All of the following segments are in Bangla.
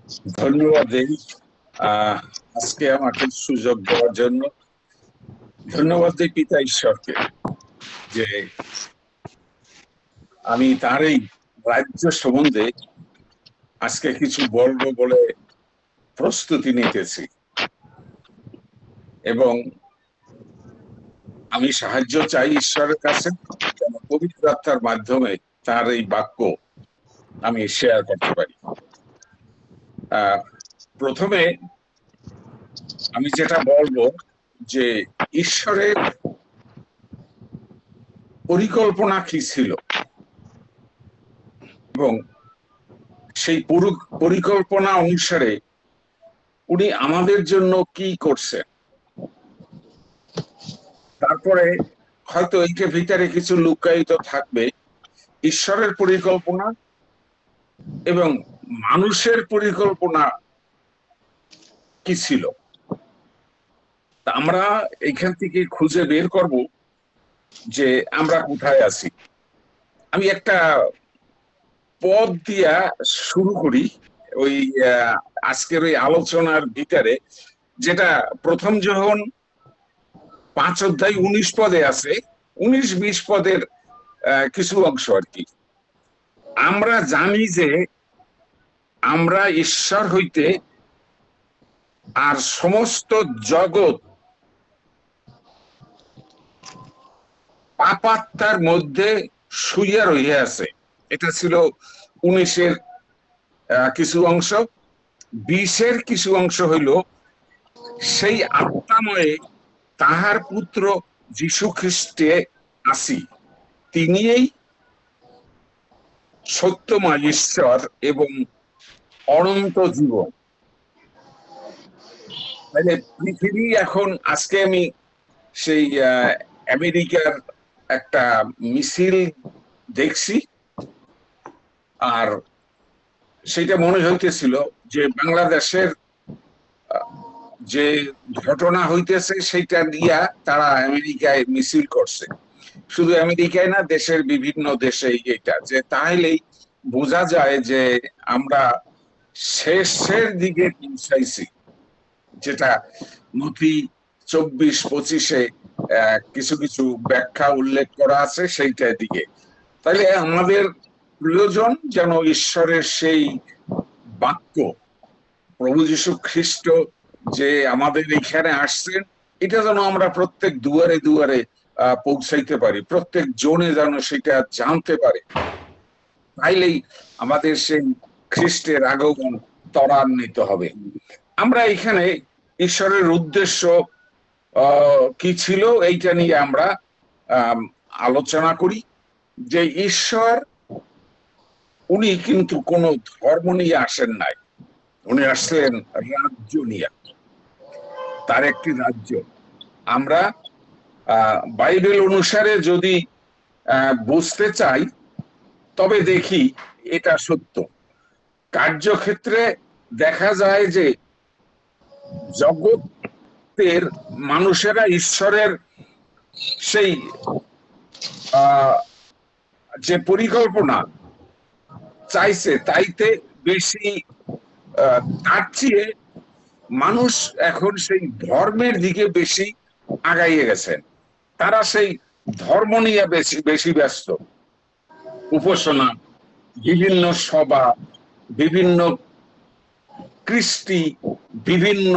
ধন্যবাদ দেই আজকে আমাকে সুযোগ দেওয়ার জন্য। ধন্যবাদ দেই পিতা ঈশ্বরকে যে আমি তার এই রাজ্য সম্বন্ধে আজকে কিছু বলবো বলে প্রস্তুতি নিতেছি, এবং আমি সাহায্য চাই ঈশ্বরের কাছে যেন পবিত্র আত্মার মাধ্যমে তার এই বাক্য আমি শেয়ার করতে পারি। প্রথমে আমি যেটা বলবো যে ঈশ্বরের পরিকল্পনা কি ছিল এবং সেই পরিকল্পনা অনুসারে উনি আমাদের জন্য কি করছেন। তারপরে হয়তো এইটার ভিতরে কিছু লুকায়িত থাকবে ঈশ্বরের পরিকল্পনা এবং মানুষের পরিকল্পনা কি ছিল। আমরা এখান থেকে খুঁজে বের করব যে আমরা কোথায় আছি। আমি একটা পদ দিয়া শুরু করি ওই আজকের ওই আলোচনার ভিতরে, যেটা প্রথম যখন 5 অধ্যায় 19 পদে আছে, 19-20 পদের কিছু অংশ আর কি। আমরা জানি যে আমরা ঈশ্বর হইতে আর সমস্ত জগৎ পাপাত্মার মধ্যে শুইয়া রহিয়া আছে। এটা ছিল 19-এর কিছু অংশ। 20-এর কিছু অংশ হইল সেই আত্মাময়ে তাহার পুত্র যীশু খ্রিস্টে আসি, তিনিই সত্যময় ঈশ্বর এবং অনন্ত জীবন। মানে পৃথিবী এখন আজকে আমি সেই আমেরিকার একটা মিছিল দেখছি, আর সেটা মনে হইতেছিল যে বাংলাদেশের যে ঘটনা হইতেছে সেটা দিয়া তারা আমেরিকায় মিছিল করছে। শুধু আমেরিকায় না, দেশের বিভিন্ন দেশে এটা, যে তাহলেই বোঝা যায় যে আমরা শেষের দিকে পৌঁছাইছি, যেটা নথি 24-25-এ কিছু কিছু ব্যাখ্যা উল্লেখ করা আছে সেইটার দিকে। তাহলে আমাদের প্রয়োজন যেন ঈশ্বরের সেই বাক্য, প্রভু যীশু খ্রিস্ট যে আমাদের এখানে আসছেন, এটা যেন আমরা প্রত্যেক দুয়ারে দুয়ারে পৌঁছাইতে পারি, প্রত্যেক জনে যেন সেটা জানতে পারে। তাইলেই আমাদের সেই খ্রিস্টের আগমন ত্বরান্বিত হবে। আমরা এখানে ঈশ্বরের উদ্দেশ্য কি ছিল এইটা নিয়ে আমরা আলোচনা করি, যে ঈশ্বর উনি কিন্তু কোন ধর্ম নিয়ে আসেন নাই, উনি আসলেন রাজ্য নিয়ে। তার একটি রাজ্য আমরা বাইবেল অনুসারে যদি বুঝতে চাই তবে দেখি এটা সত্য। কার্যক্ষেত্রে দেখা যায় যে জগতের মানুষেরা ঈশ্বরের সেই যে পরিকল্পনা চাইছে তাইতে বেশি, তার চেয়ে মানুষ এখন সেই ধর্মের দিকে বেশি আগাইয়ে গেছেন। তারা সেই ধর্ম নিয়ে বেশি বেশি ব্যস্ত। উপাসনা, বিভিন্ন সভা, বিভিন্ন কৃষ্টি, বিভিন্ন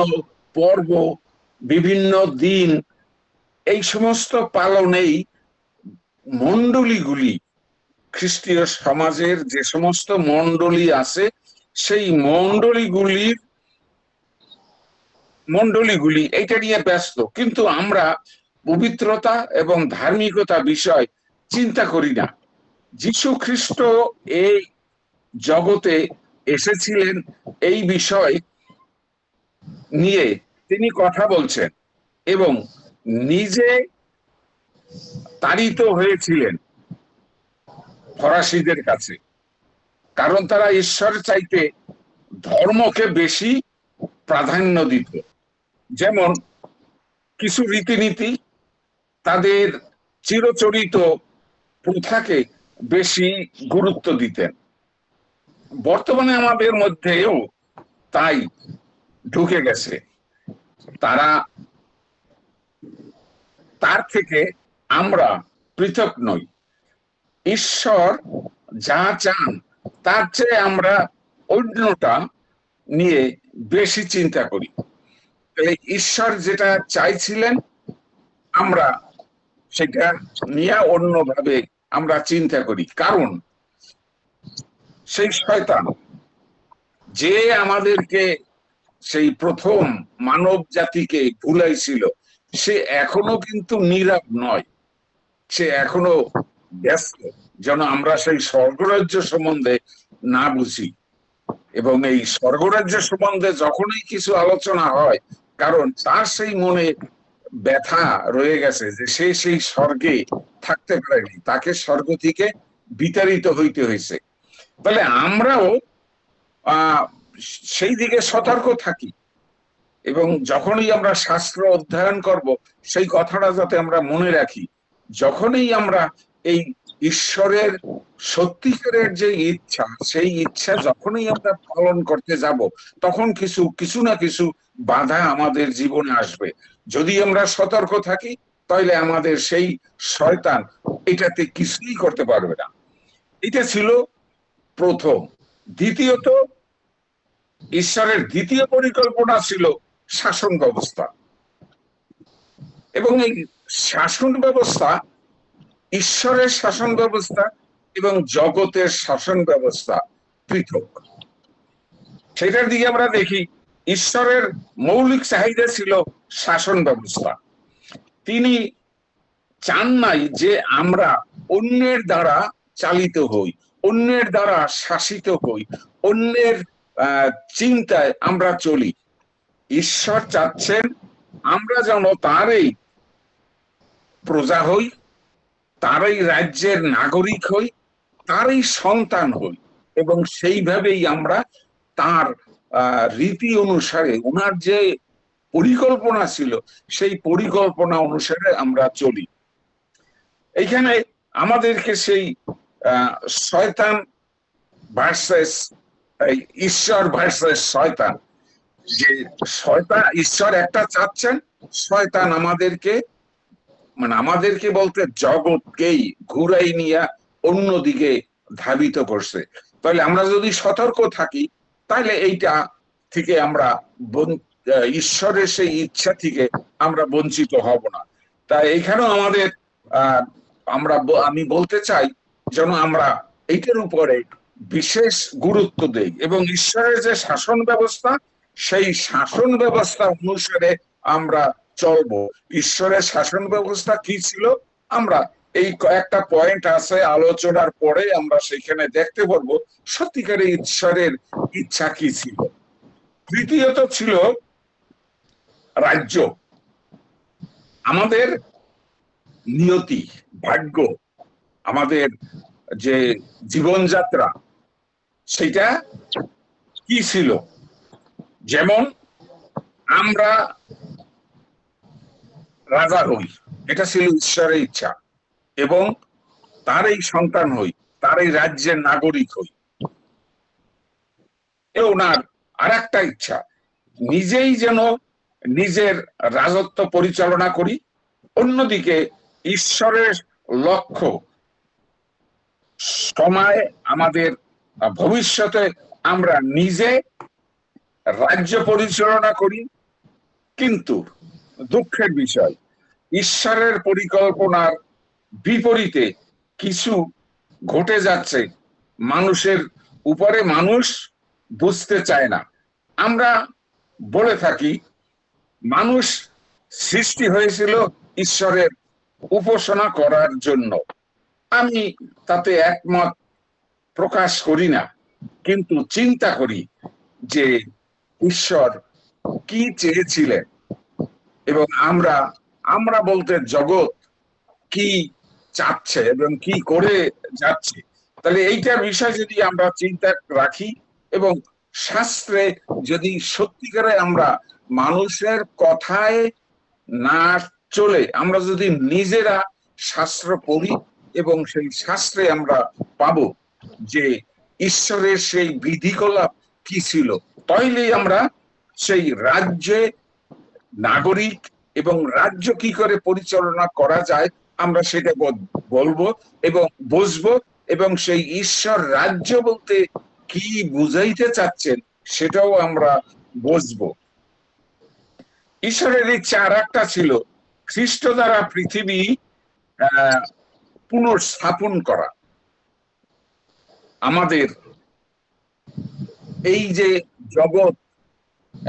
পর্ব, বিভিন্ন দিন, এই সমস্ত পালনেই মণ্ডলীগুলি, খ্রিস্টীয় সমাজের যে সমস্ত মণ্ডলী আছে সেই মণ্ডলীগুলি এইটা নিয়ে ব্যস্ত। কিন্তু আমরা পবিত্রতা এবং ধার্মিকতা বিষয় চিন্তা করি না। যীশু খ্রিস্ট এই জগতে এসেছিলেন এই বিষয় নিয়ে, তিনি কথা বলছেন এবং নিজে তাড়িত হয়েছিলেন ফরাসিদের কাছে, কারণ তারা ঈশ্বর চাইতে ধর্মকে বেশি প্রাধান্য দিত। যেমন কিছু রীতিনীতি, তাদের চিরচরিত প্রথাকে বেশি গুরুত্ব দিতেন। বর্তমানে আমাদের মধ্যেও তাই ঢুকে গেছে, তার থেকে আমরা পৃথক নই। ঈশ্বর যা চান তার চেয়ে আমরা অন্যটা নিয়ে বেশি চিন্তা করি। ঈশ্বর যেটা চাইছিলেন আমরা সেটা নিয়ে অন্যভাবে আমরা চিন্তা করি, কারণ সেই শয়তান যে আমাদেরকে সেই প্রথম মানব জাতিকে ভুলাইছিল, সে এখনো কিন্তু নীরব নয়, সে এখনো ব্যস্ত যেন আমরা সেই স্বর্গরাজ্য সম্বন্ধে না বুঝি। এবং এই স্বর্গরাজ্য সম্বন্ধে যখনই কিছু আলোচনা হয়, কারণ তার সেই মনে ব্যথা রয়ে গেছে যে সে সেই স্বর্গে থাকতে পারেনি, তাকে স্বর্গ থেকে বিতাড়িত হইতে হয়েছে। তাহলে আমরাও সেই দিকে সতর্ক থাকি, এবং যখনই আমরা শাস্ত্র অধ্যয়ন করব সেই কথাটা যাতে আমরা মনে রাখি, যখনই আমরা এই ঈশ্বরের সত্যিকারের যে ইচ্ছা, সেই ইচ্ছা যখনই আমরা পালন করতে যাব, তখন কিছু না কিছু বাধা আমাদের জীবনে আসবে। যদি আমরা সতর্ক থাকি তাহলে আমাদের সেই শয়তান এটাতে কিছুই করতে পারবে না। এটা ছিল প্রথম। দ্বিতীয়ত, ঈশ্বরের দ্বিতীয় পরিকল্পনা ছিল শাসন ব্যবস্থা। এবং এই শাসন ব্যবস্থা, ঈশ্বরের শাসন ব্যবস্থা এবং জগতের শাসন ব্যবস্থা পৃথক। সেটার দিকে আমরা দেখি, ঈশ্বরের মৌলিক চাহিদা ছিল শাসন ব্যবস্থা। তিনি চান নাই যে আমরা অন্যের দ্বারা চালিত হই, অন্যের দ্বারা শাসিত হই, অন্যের চিন্তায় আমরা চলি। ঈশ্বর চাচ্ছেন আমরা যেন তারই প্রজা হই, তারই রাজ্যের নাগরিক হই, তারই সন্তান হই, এবং সেইভাবেই আমরা তার রীতি অনুসারে, ওনার যে পরিকল্পনা ছিল সেই পরিকল্পনা অনুসারে আমরা চলি। এইখানে আমাদেরকে সেই শয়তান ভার্সেস ঈশ্বর ভার্সেস শয়তান, যে শয়তান, ঈশ্বর একটা চাচ্ছেন, শয়তান আমাদেরকে বলতে জগৎকেই ঘুরাই নিয়ে অন্যদিকে ধাবিত করছে। তাহলে আমরা যদি সতর্ক থাকি তাহলে এইটা থেকে আমরা ঈশ্বরের সেই ইচ্ছা থেকে আমরা বঞ্চিত হব না। তাই এখানেও আমাদের আমি বলতে চাই যেন আমরা এইটার উপরে বিশেষ গুরুত্ব দেই, এবং ঈশ্বরের যে শাসন ব্যবস্থা, সেই শাসন ব্যবস্থা অনুসারে আমরা চলবো। ঈশ্বরের শাসন ব্যবস্থা কি ছিল, আমরা এই কয়েকটা পয়েন্ট আছে আলোচনার পরে আমরা সেখানে দেখতে পারবো সত্যিকারের ঈশ্বরের ইচ্ছা কি ছিল। তৃতীয়ত ছিল রাজ্য। আমাদের নিয়তি, ভাগ্য, আমাদের যে জীবনযাত্রা, সেটা কি ছিল। যেমন আমরা রাজা হই, এটা ছিল ঈশ্বরের ইচ্ছা, এবং তার এই সন্তান হই, তার এই রাজ্যের নাগরিক হই। ওনার আর একটা ইচ্ছা, নিজেই যেন নিজের রাজত্ব পরিচালনা করি, অন্যদিকে ঈশ্বরের লক্ষ্য সময় আমাদের ভবিষ্যতে আমরা নিজে রাজ্য পরিচালনা করি। কিন্তু দুঃখের বিষয়, ঈশ্বরের পরিকল্পনার বিপরীতে কিছু ঘটে যাচ্ছে মানুষের উপরে, মানুষ বুঝতে চায় না। আমরা বলে থাকি মানুষ সৃষ্টি হয়েছিল ঈশ্বরের উপাসনা করার জন্য। আমি তাতে একমত প্রকাশ করি না, কিন্তু চিন্তা করি যে ঈশ্বর কি চেয়েছিলেন, এবং আমরা বলতে জগৎ কি চাচ্ছে এবং কি করে যাচ্ছে। তাহলে এইটার বিষয় যদি আমরা চিন্তা রাখি, এবং শাস্ত্রে যদি সত্যিকারে আমরা মানুষের কথায় না চলে আমরা যদি নিজেরা শাস্ত্র পড়ি, এবং সেই শাস্ত্রে আমরা পাবো যে ঈশ্বরের সেই বিধিকলাপ কি ছিল, তাইলেই আমরা সেই রাজ্যে নাগরিক এবং রাজ্য কি করে পরিচালনা করা যায় আমরা সেটা বলবো এবং বুঝবো, এবং সেই ঈশ্বর রাজ্য বলতে কি বুঝাইতে চাচ্ছেন সেটাও আমরা বুঝবো। ঈশ্বরের ইচ্ছা আর একটা ছিল, খ্রিস্ট দ্বারা পৃথিবী পুনর্স্থাপন করা। আমাদের এই যে জগৎ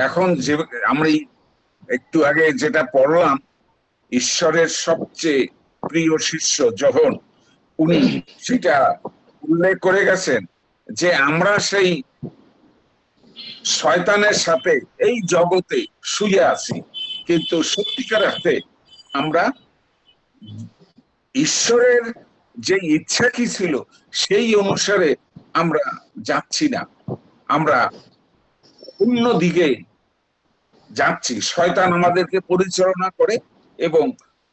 এখন যে আমরা একটু আগে যেটা পড়লাম, ঈশ্বরের সবচেয়ে প্রিয় শিষ্য যখন উনি সেটা উল্লেখ করে গেছেন যে আমরা সেই শয়তানের সাথে এই জগতে শুয়ে আছি, কিন্তু সত্যিকার অর্থে আমরা ঈশ্বরের যে ইচ্ছা কি ছিল সেই অনুসারে আমরা যাচ্ছি না, আমরা অন্য দিকে যাচ্ছি। শয়তান আমাদেরকে পরিচালনা করে এবং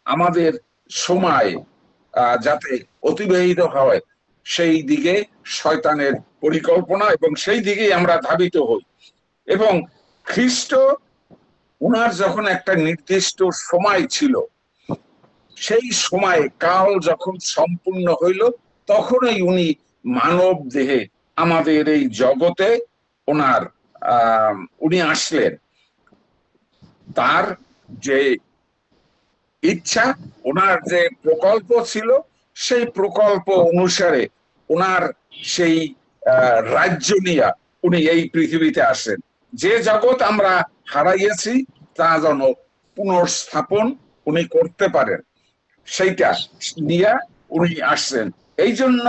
আমাদের সময় যাতে অতিবাহিত হয় সেই দিকে শয়তানের পরিকল্পনা, এবং সেই দিকেই আমরা ধাবিত হই। এবং খ্রিস্ট উনার যখন একটা নির্দিষ্ট সময় ছিল, সেই সময় কাল যখন সম্পূর্ণ হইল তখনই উনি মানব দেহে আমাদের এই জগতে ওনার উনি আসলেন। তার যে ইচ্ছা, ওনার যে প্রকল্প ছিল সেই প্রকল্প অনুসারে ওনার সেই রাজ্য নিয়ে উনি এই পৃথিবীতে আসেন। যে জগৎ আমরা হারাইয়েছি তা যেন পুনর্স্থাপন উনি করতে পারেন, সেইটা নিয়ে উনি আসছেন। এই জন্য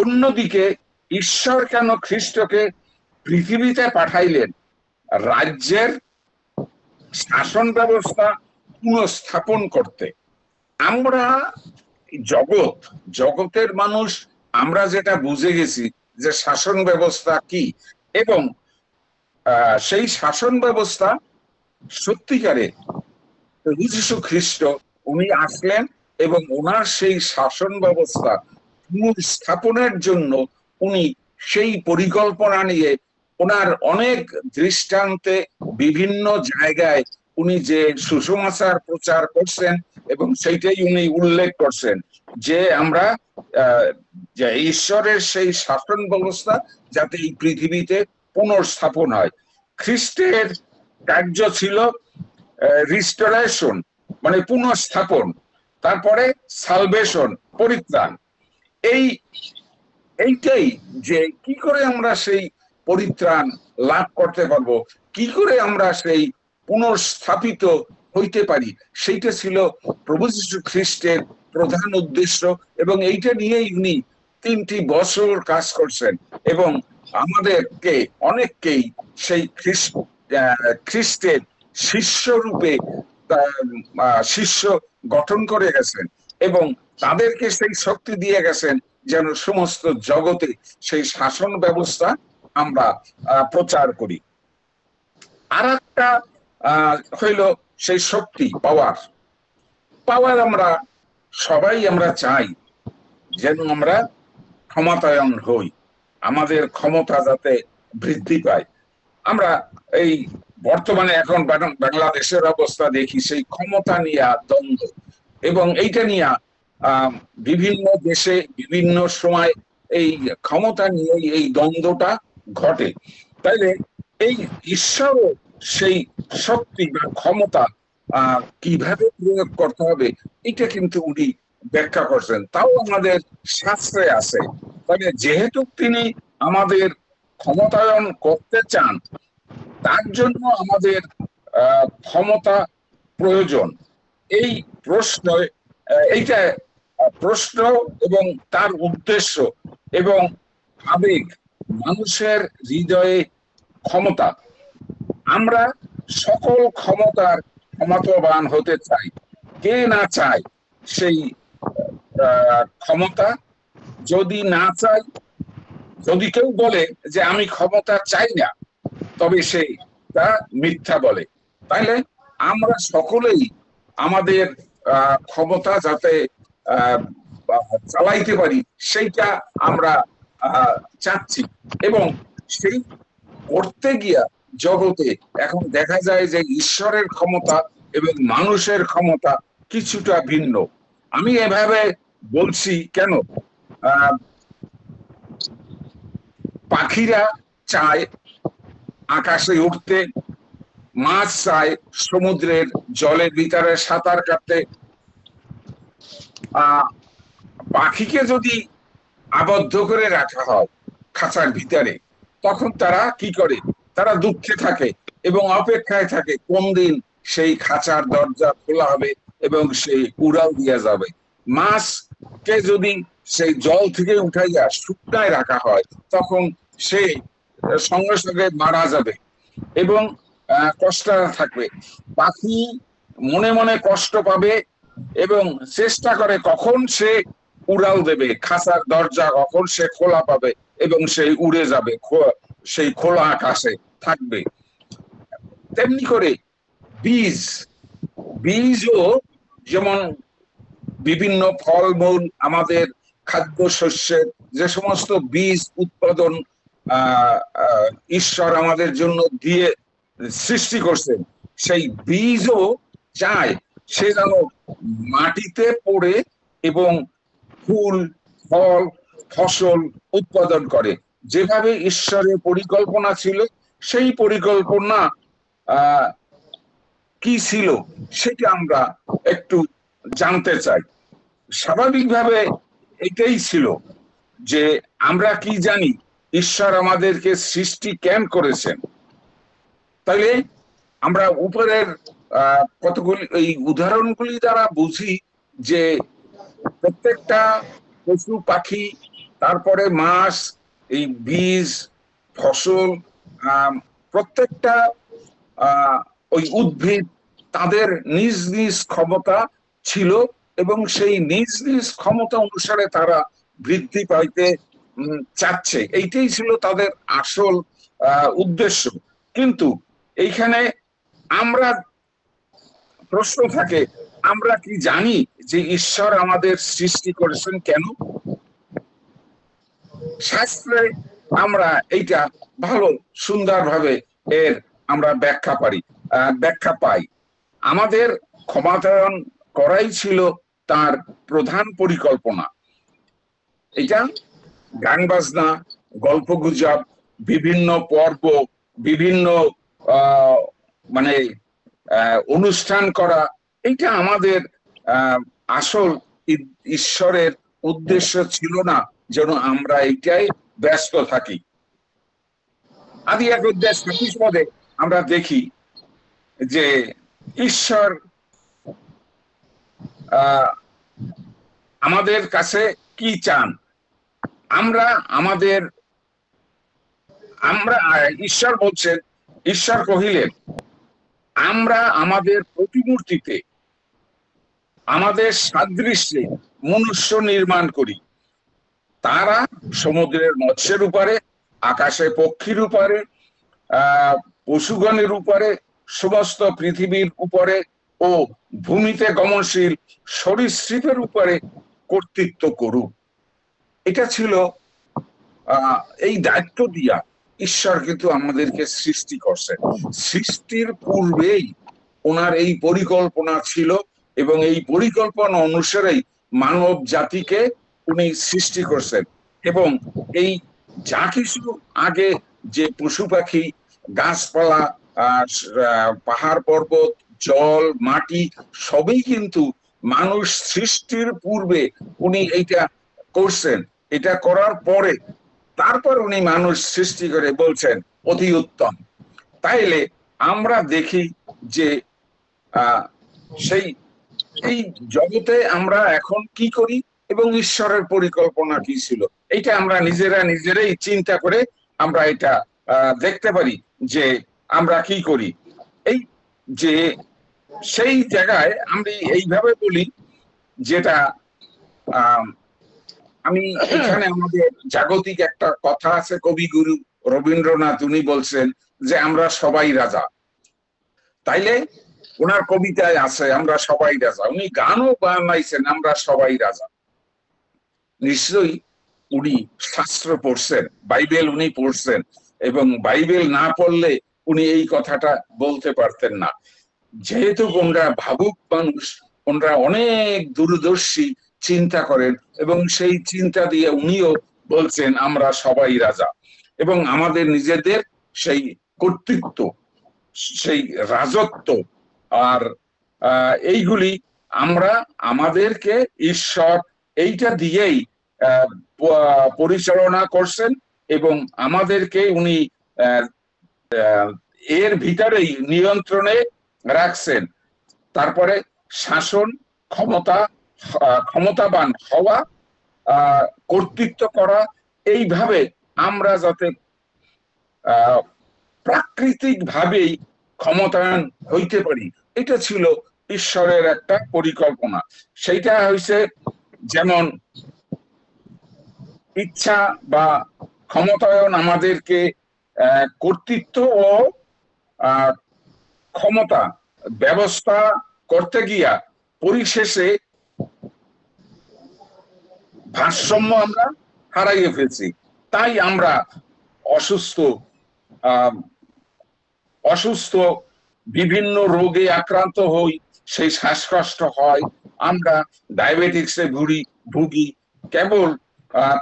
অন্যদিকে ঈশ্বর কেন খ্রিস্টকে পৃথিবীতে পাঠাইলেন? রাজ্যের শাসন ব্যবস্থা পুনঃস্থাপন করতে। আমরা জগতের মানুষ আমরা যেটা বুঝে গেছি যে শাসন ব্যবস্থা কি, এবং সেই শাসন ব্যবস্থা সত্যিকারে যীশু খ্রিস্ট উনি আসলেন এবং ওনার সেই শাসন ব্যবস্থা পুনঃস্থাপনের জন্য উনি সেই পরিকল্পনা নিয়ে ওনার অনেক দৃষ্টান্তে বিভিন্ন জায়গায় উনি যে সুসমাচার প্রচার করছেন এবং সেইটাই উনি উল্লেখ করছেন যে আমরা যে ঈশ্বরের সেই শাসন ব্যবস্থা যাতে এই পৃথিবীতে পুনর্স্থাপন হয়। খ্রিস্টের কার্য ছিল রিস্টোরেশন মানে পুনঃস্থাপন, তারপরে সালভেশন পরিত্রাণ। এইটাই যে কি করে আমরা সেই পরিত্রাণ লাভ করতে পারবো, কি করে আমরা সেই পুনর্স্থাপিত হইতে পারি, সেইটা ছিল প্রভু যীশু খ্রিস্টের প্রধান উদ্দেশ্য। এবং এইটা নিয়েই উনি 3টি বছর কাজ করছেন এবং আমাদেরকে অনেককেই সেই খ্রিস্টের শিষ্য রূপে শিষ্য গঠন করে গেছেন এবং তাদেরকে সেই শক্তি দিয়ে গেছেন যেন সমস্ত জগতে সেই শাসন ব্যবস্থা আমরা প্রচার করি। আর একটা হইল সেই শক্তি, পাওয়ার আমরা সবাই আমরা চাই যেন আমরা ক্ষমতায়ন হই, আমাদের ক্ষমতা যাতে বৃদ্ধি পায়। আমরা এই বর্তমানে এখন বাংলাদেশের অবস্থা দেখি সেই ক্ষমতা নিয়ে দ্বন্দ্ব, এবং এইটা নিয়ে বিভিন্ন দেশে বিভিন্ন সময় এই ক্ষমতা নিয়ে এই দ্বন্দ্বটা ঘটে। তাইলে এই ঈশ্বরও সেই শক্তি বা ক্ষমতা কিভাবে প্রয়োগ করতে হবে এটা কিন্তু উনি ব্যাখ্যা করছেন, তাও আমাদের শাস্ত্রে আছে। তাহলে যেহেতু তিনি আমাদের ক্ষমতায়ন করতে চান তার জন্য আমাদের ক্ষমতা প্রয়োজন। এই এইটা প্রশ্ন এবং তার উদ্দেশ্য এবং আবেগ, মানুষের হৃদয়ে ক্ষমতা। আমরা সকল ক্ষমতার ক্ষমতাবান হতে চাই, কে না চায় সেই ক্ষমতা? যদি না চাই, যদি কেউ বলে যে আমি ক্ষমতা চাই না, তবে সে তা মিথ্যা বলে। তাইলে আমরা সকলেই আমাদের ক্ষমতা যাতে চালাইতে পারি সেইটা আমরা চাচ্ছি, এবং সেই করতে গিয়া জগতে এখন দেখা যায় যে ঈশ্বরের ক্ষমতা এবং মানুষের ক্ষমতা কিছুটা ভিন্ন। আমি এভাবে বলছি কেন, পাখিরা চায় আকাশে উঠতে, মাছ চায় সমুদ্রের জলের ভিতরে সাঁতার কাটতে। পাখিকে যদি আবদ্ধ করে রাখা হয় খাঁচার ভিতরে, তখন তারা কি করে, তারা দুঃখে থাকে এবং অপেক্ষায় থাকে কোন দিন সেই খাঁচার দরজা খোলা হবে এবং সেই উড়াল দিয়ে যাবে। মাছকে যদি সেই জল থেকে উঠাইয়া শুকনায় রাখা হয়, তখন সে সঙ্গে সঙ্গে মারা যাবে এবং কষ্ট থাকবে। পাখি মনে মনে কষ্ট পাবে এবং চেষ্টা করে কখন সে উড়াল দেবে, খাঁচার দরজা কখন সে খোলা পাবে এবং সে উড়ে যাবে, সেই খোলা আকাশে থাকবে। তেমনি করে বীজও যেমন বিভিন্ন ফলমূল, আমাদের খাদ্য শস্যের যে সমস্ত বীজ উৎপাদন ঈশ্বর আমাদের জন্য দিয়ে সৃষ্টি করছেন, সেই বীজও চায় সে যেন মাটিতে পড়ে এবং ফুল, ফল, ফসল উৎপাদন করে। যেভাবে ঈশ্বরের পরিকল্পনা ছিল, সেই পরিকল্পনা কি ছিল সেটা আমরা একটু জানতে চাই। স্বাভাবিকভাবে এটাই ছিল যে আমরা কি জানি ঈশ্বর আমাদেরকে সৃষ্টি কেন করেছেন। তাইলে আমরা উপরের কতগুলি এই উদাহরণগুলি দ্বারা বুঝি যে প্রত্যেকটা পশু পাখি, তারপরে মাছ, এই বীজ, ফসল, প্রত্যেকটা ওই উদ্ভিদ, তাদের নিজ নিজ ক্ষমতা ছিল এবং সেই নিজ নিজ ক্ষমতা অনুসারে তারা বৃদ্ধি পাইতে চাচ্ছে। এইটাই ছিল তাদের আসল উদ্দেশ্য। কিন্তু এইখানে আমরা প্রশ্ন থাকে, আমরা কি জানি যে ঈশ্বর আমাদের সৃষ্টি করেছেন কেন? শাস্ত্রে আমরা এইটা ভালো সুন্দরভাবে এর আমরা ব্যাখ্যা পাই। আমাদের ক্ষমতায়ন করাই ছিল তার প্রধান পরিকল্পনা। এটা গান বাজনা, গল্পগুজব, বিভিন্ন পর্ব, বিভিন্ন মানে অনুষ্ঠান করা, এটা আমাদের আসল ঈশ্বরের উদ্দেশ্য ছিল না যেন আমরা এইটাই ব্যস্ত থাকি। আদি 1 অধ্যায় 26 পদে আমরা দেখি যে ঈশ্বর আমাদের কাছে কি চান। ঈশ্বর বলছেন, ঈশ্বর কহিলেন, আমরা আমাদের প্রতিমূর্তিতে, আমাদের সাদৃশ্যে মনুষ্য নির্মাণ করি। তারা সমুদ্রের মৎস্যের উপরে, আকাশে পক্ষীর উপরে, পশুগণের উপরে, সমস্ত পৃথিবীর উপরে ও ভূমিতে গমনশীল সরীসৃপের উপরে কর্তৃত্ব করুক। এটা ছিল এই দায়িত্ব দিয়া ঈশ্বর কিন্তু আমাদেরকে সৃষ্টি করছেন। সৃষ্টির পূর্বেই ওনার এই পরিকল্পনা ছিল এবং এই পরিকল্পনা অনুসারেই মানব জাতিকে উনি সৃষ্টি করছেন। এবং এই যা কিছু আগে যে পশু পাখি, গাছপালা, পাহাড় পর্বত, জল, মাটি, সবই কিন্তু মানুষ সৃষ্টির পূর্বে উনি এইটা করছেন। এটা করার পরে তারপর উনি মানুষ সৃষ্টি করে বলছেন অতি উত্তম। তাইলে আমরা দেখি যে এই জগতে আমরা এখন কি করি এবং ঈশ্বরের পরিকল্পনা কি ছিল, এইটা আমরা নিজেরাই চিন্তা করে আমরা এটা দেখতে পারি যে আমরা কি করি। এই যে সেই জায়গায় আমি এইভাবে বলি, যেটা আমি এখানে আমাদের জাগতিক একটা কথা আছে, কবিগুরু রবীন্দ্রনাথ উনি বলছেন যে আমরা সবাই রাজা। তাইলে ওনার কবিতায় আছে আমরা সবাই রাজা, উনি গানও বানাইছেন আমরা সবাই রাজা। নিশ্চয়ই উনি শাস্ত্র পড়ছেন, বাইবেল উনি পড়ছেন এবং বাইবেল না পড়লে উনি এই কথাটা বলতে পারতেন না। যেহেতু ওনারা ভাবুক মানুষ, ওনারা অনেক দূরদর্শী চিন্তা করেন, এবং সেই চিন্তা দিয়ে উনিও বলছেন আমরা সবাই রাজা, এবং আমাদের নিজেদের সেই কর্তৃত্ব, সেই রাজত্ব আর এইগুলি আমরা আমাদেরকে ঈশ্বর এইটা দিয়েই পরিচালনা করছেন, এবং আমাদেরকে উনি এর ভিতরেই নিয়ন্ত্রণে রাখছেন। তারপরে শাসন ক্ষমতা, ক্ষমতাবান হওয়া, কর্তৃত্ব করা, এইভাবে আমরা যাতে প্রাকৃতিক ভাবেই ক্ষমতায়ন হইতে পারি, এটা ছিল ঈশ্বরের একটা পরিকল্পনা। সেইটা হয়েছে যেমন ইচ্ছা বা ক্ষমতায়ন আমাদেরকে কর্তৃত্ব ও ক্ষমতা ব্যবস্থা করতে গিয়া পরিশেষে ভারসাম্য আমরা হারাইয়ে ফেলছি। তাই আমরা অসুস্থ বিভিন্ন রোগে আক্রান্ত হই, সেই শ্বাসকষ্ট হয়, আমরা ডায়াবেটিক্সে ভুগি কেবল,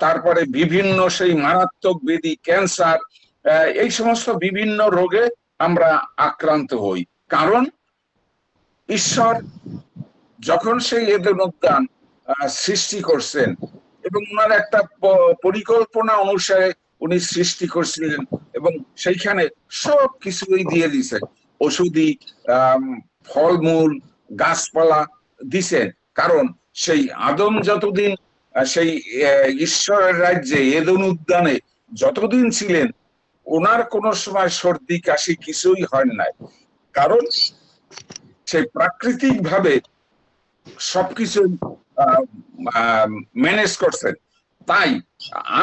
তারপরে বিভিন্ন সেই মারাত্মক ব্যাধি, ক্যান্সার, এই সমস্ত বিভিন্ন রোগে আমরা আক্রান্ত হই। কারণ ঈশ্বর যখন সেই এদেন উদ্যান সৃষ্টি করছেন, এবং ওনার একটা পরিকল্পনা অনুসারে উনি সৃষ্টি করছিলেন, এবং সেইখানে সব কিছুই দিয়ে দিছেন, ওষুধি, ফলমূল, গাছপালা দিছেন। কারণ সেই আদম যতদিন সেই ঈশ্বরের রাজ্যে এদেন উদ্যানে যতদিন ছিলেন, ওনার কোন সময় সর্দি কাশি কিছুই হয় নাই, কারণ সে প্রাকৃতিক ভাবে সবকিছু ম্যানেজ করছেন। তাই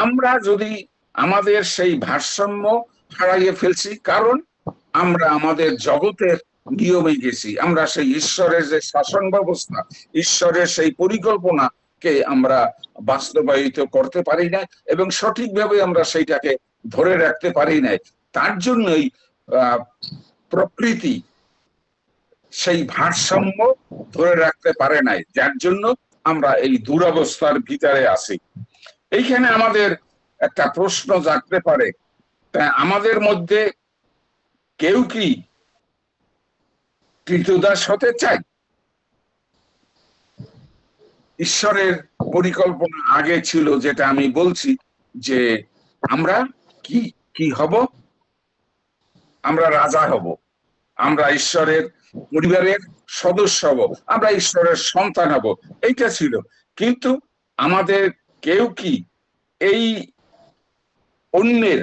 আমরা যদি আমাদের সেই ভারসাম্য হারাইয়ে ফেলছি, কারণ আমরা আমাদের জগতের নিয়মে গেছি, আমরা সেই ঈশ্বরের যে শাসন ব্যবস্থা, ঈশ্বরের সেই পরিকল্পনাকে আমরা বাস্তবায়িত করতে পারি না, এবং সঠিকভাবে আমরা সেইটাকে ধরে রাখতে পারি নাই। তার জন্যই প্রকৃতি সেই ভারসাম্য ধরে রাখতে পারে নাই, যার জন্য আমরা এই দুরবস্থার ভিতরে আছি। এইখানে আমাদের একটা প্রশ্ন জাগতে পারে, আমাদের মধ্যে কেউ কি কৃতদাস হতে চায়? ঈশ্বরের পরিকল্পনা আগে ছিল, যেটা আমি বলছি, যে আমরা কি কি হব, আমরা রাজা হব, আমরা ঈশ্বরের পরিবারের সদস্য হব, আমরা ঈশ্বরের সন্তান হব, এইটা ছিল। কিন্তু আমাদের কেউ কি এই অন্যের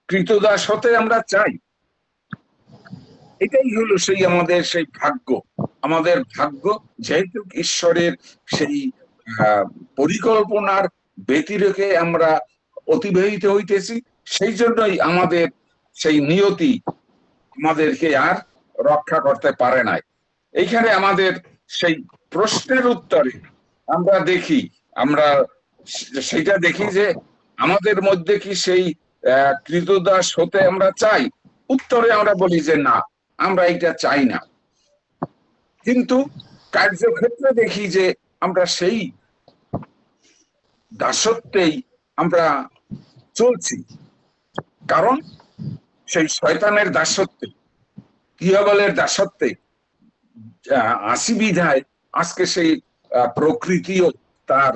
কৃতদাস হতে আমরা চাই? এটাই হলো সেই আমাদের সেই ভাগ্য, আমাদের ভাগ্য, যেহেতু ঈশ্বরের সেই পরিকল্পনার ব্যতিরেকে আমরা অতিবাহিত হইতেছি, সেই জন্যই আমাদের সেই নিয়তি আমাদেরকে আর রক্ষা করতে পারে নাই। এইখানে আমাদের সেই প্রশ্নের উত্তরে আমরা দেখি, আমরা সেইটা দেখি যে আমাদের মধ্যে কি সেই কৃতদাস হতে আমরা চাই? উত্তরে আমরা বলি যে না, আমরা এটা চাই না। কিন্তু কার্যক্ষেত্রে দেখি যে আমরা সেই দাসত্বেই আমরা চলছি, কারণ সেই শয়তানের দাসত্বে, দিয়াবলের দাসত্বে আসি বিধায় আজকে সেই প্রকৃতিও তার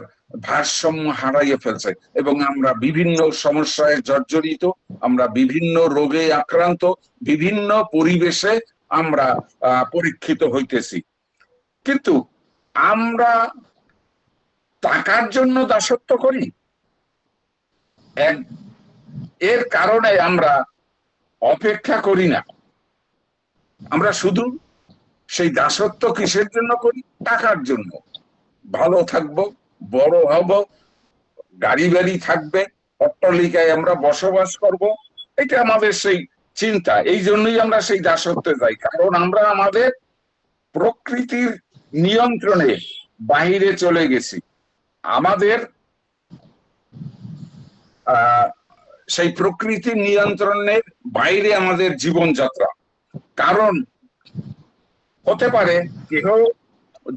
ভারসাম্য হারাইয়ে ফেলছে, এবং আমরা বিভিন্ন সমস্যায় জর্জরিত, আমরা বিভিন্ন রোগে আক্রান্ত, বিভিন্ন পরিবেশে আমরা পরীক্ষিত হইতেছি। কিন্তু আমরা টাকার জন্য দাসত্ব করি, এর কারণে আমরা অপেক্ষা করি না। আমরা শুধু সেই দাসত্ব কিসের জন্য করি? টাকার জন্য। ভালো থাকবো, বড় হব, গাড়ি বাড়ি থাকবে, অট্টালিকায় আমরা বসবাস করব, এটা আমাদের সেই চিন্তা। এই জন্যই আমরা সেই দাসত্বে যাই, কারণ আমরা আমাদের প্রকৃতির নিয়ন্ত্রণে বাহিরে চলে গেছি। আমাদের সেই প্রকৃতির নিয়ন্ত্রণের বাইরে আমাদের জীবনযাত্রা। কারণ হতে পারে কেহ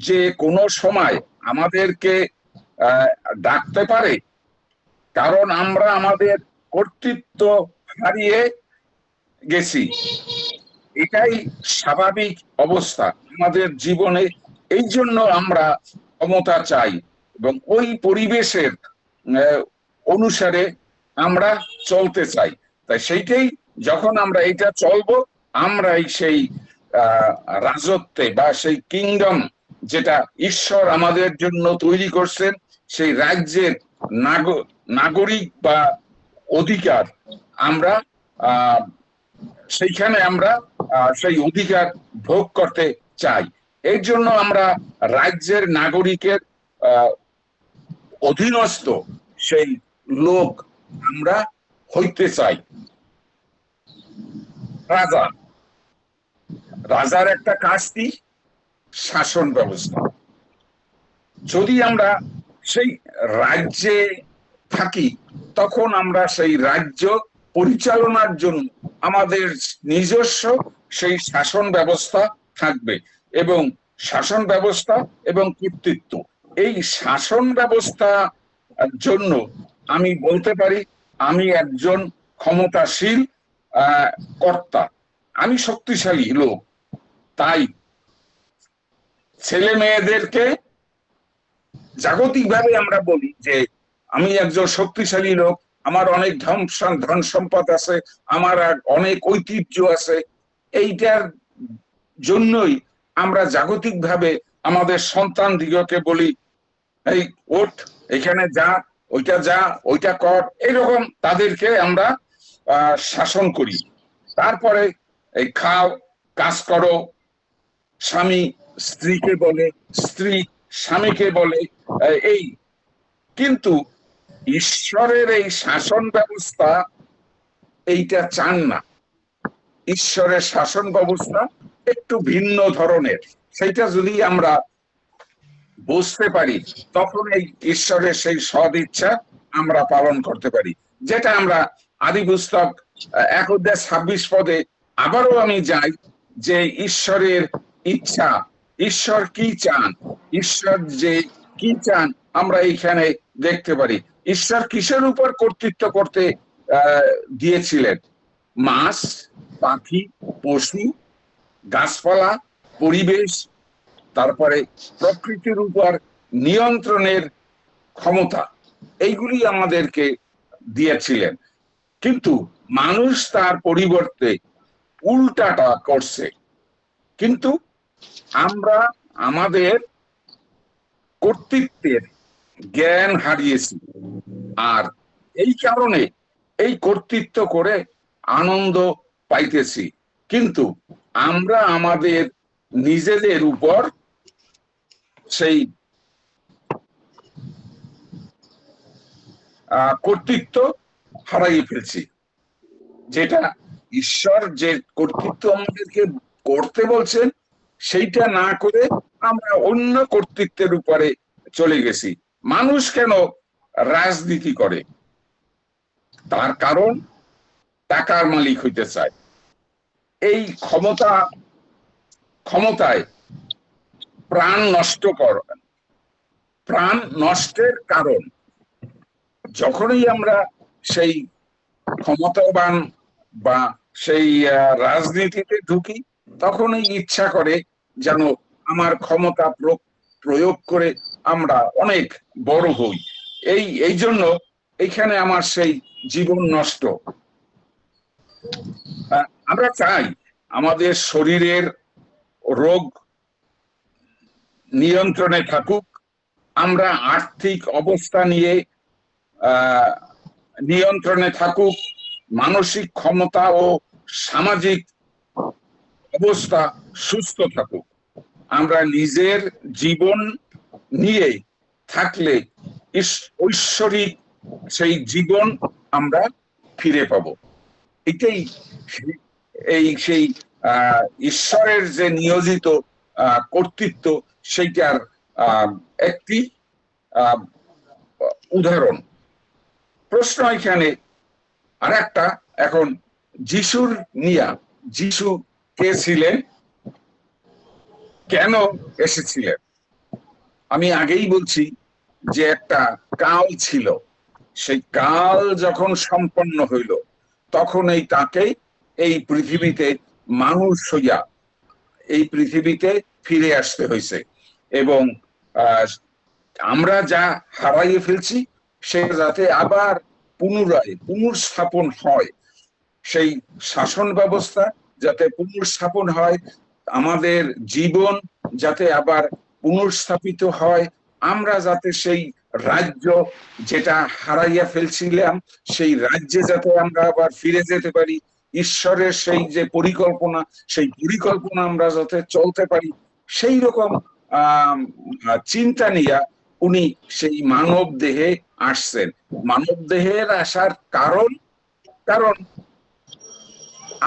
যে কোনো সময় আমাদেরকে ডাকতে পারে, কারণ আমরা আমাদের কর্তৃত্ব হারিয়ে গেছি। এটাই স্বাভাবিক অবস্থা আমাদের জীবনে। এই জন্য আমরা ক্ষমতা চাই এবং ওই পরিবেশের অনুসারে আমরা চলতে চাই। তাই সেইটাই যখন আমরা এটা চলবো, আমরাই সেই রাজত্বে বা সেই কিংডম যেটা ঈশ্বর আমাদের জন্য তৈরি করছেন, সেই রাজ্যের নাগরিক বা অধিকার আমরা সেইখানে আমরা সেই অধিকার ভোগ করতে চাই। এর জন্য আমরা রাজ্যের নাগরিকের অধীনস্থ সেই লোক আমরা হইতে চাই। রাজার একটা কাজ কি? শাসন ব্যবস্থা। যদি আমরা সেই রাজ্যে থাকি, তখন আমরা সেই রাজ্য পরিচালনার জন্য আমাদের নিজস্ব সেই শাসন ব্যবস্থা থাকবে, এবং শাসন ব্যবস্থা এবং কর্তৃত্ব, এই শাসন ব্যবস্থা জন্য আমি বলতে পারি আমি একজন ক্ষমতাশীল কর্তা, আমি শক্তিশালী লোক। তাই ছেলে মেয়েদেরকে জাগতিকভাবে আমরা বলি যে আমি একজন শক্তিশালী লোক, আমার অনেক ধন সম্পদ আছে, আমার অনেক ঐতিহ্য আছে। এইটার জন্যই আমরা জাগতিকভাবে আমাদের সন্তান দিগকে বলি, এই ওঠ, এখানে যা, ওইটা কর, এইরকম তাদেরকে আমরা শাসন করি। তারপরে এই খাও, কাজ করো, স্বামী স্ত্রীকে বলে, স্ত্রী স্বামীকে বলে। এই কিন্তু ঈশ্বরের এই শাসন ব্যবস্থা এইটা চান না। ঈশ্বরের শাসন ব্যবস্থা একটু ভিন্ন ধরনের। সেটা যদি আমরা বুঝতে পারি, তখন এই ঈশ্বরের সেই সদ ইচ্ছা আমরা পালন করতে পারি, যেটা আমরা আদি পুস্তক 1:26 পদে আবারও আমি যাই যে ঈশ্বরের ইচ্ছা, ঈশ্বর কি চান, ঈশ্বর যে কি চান আমরা এইখানে দেখতে পারি। ঈশ্বর কিসের উপর কর্তৃত্ব করতে দিয়েছিলেন? মাছ, পাখি, পশু, গাছপালা, পরিবেশ, তারপরে প্রকৃতির উপর নিয়ন্ত্রণের ক্ষমতা, এইগুলি আমাদেরকে দিয়েছিলেন। কিন্তু মানুষ তার পরিবর্তে উল্টাটা করছে। কিন্তু আমরা আমাদের কর্তৃত্বের জ্ঞান হারিয়েছি, আর এই কারণে এই কর্তৃত্ব করে আনন্দ পাইতেছি, কিন্তু আমরা আমাদের নিজেদের উপর সেই কর্তৃত্ব হারাইয়ে ফেলছি। যেটা ঈশ্বর যে কর্তৃত্ব আমাদেরকে করতে বলছেন, সেইটা না করে আমরা অন্য কর্তৃত্বের উপরে চলে গেছি। মানুষ কেন রাজনীতি করে? তার কারণ টাকার মালিক হইতে চায়। এই ক্ষমতায় প্রাণ নষ্ট করেন। প্রাণ নষ্টের কারণ যখনই আমরা সেই ক্ষমতাবান বা সেই রাজনীতিতে ঢুকি, তখনই ইচ্ছা করে যেন আমার ক্ষমতা প্রয়োগ করে আমরা অনেক বড় হই। এই জন্য এইখানে আমার সেই জীবন নষ্ট। আমরা চাই আমাদের শরীরের রোগ নিয়ন্ত্রণে থাকুক, আমরা আর্থিক অবস্থা নিয়ে নিয়ন্ত্রণে থাকুক, মানসিক ক্ষমতা ও সামাজিক অবস্থা সুস্থ থাকুক। আমরা নিজের জীবন নিয়ে থাকলে ঐশ্বরিক সেই জীবন আমরা ফিরে পাবো। এটাই সেই ঈশ্বরের যে নিয়োজিত কর্তৃত্ব, সেইটার একটি উদাহরণ। প্রশ্ন এখানে, আর একটা এখন যিশুর নিয়া, যিশু কে ছিলেন, কেন এসেছিলেন? আমি আগেই বলছি যে একটা কাল ছিল, সেই কাল যখন সম্পন্ন হইল তখন তাকে এই পৃথিবীতে মানুষ হইয়া এই পৃথিবীতে ফিরে আসতে হয়েছে। এবং আমরা যা হারাইয়ে ফেলছি সে যাতে আবার পুনরায় পুনর্স্থাপন হয়, সেই শাসন ব্যবস্থা যাতে পুনর্স্থাপন হয়, আমাদের জীবন যাতে আবার পুনর্স্থাপিত হয়, আমরা যাতে সেই রাজ্য যেটা হারাইয়া ফেলছিলাম সেই রাজ্যে যাতে আমরা আবার ফিরে যেতে পারি, ঈশ্বরের সেই যে পরিকল্পনা সেই পরিকল্পনা আমরা যাতে চলতে পারি, সেই রকম চিন্তা নিয়ে উনি সেই মানব দেহে আসছেন। মানব দেহের আসার কারণ, কারণ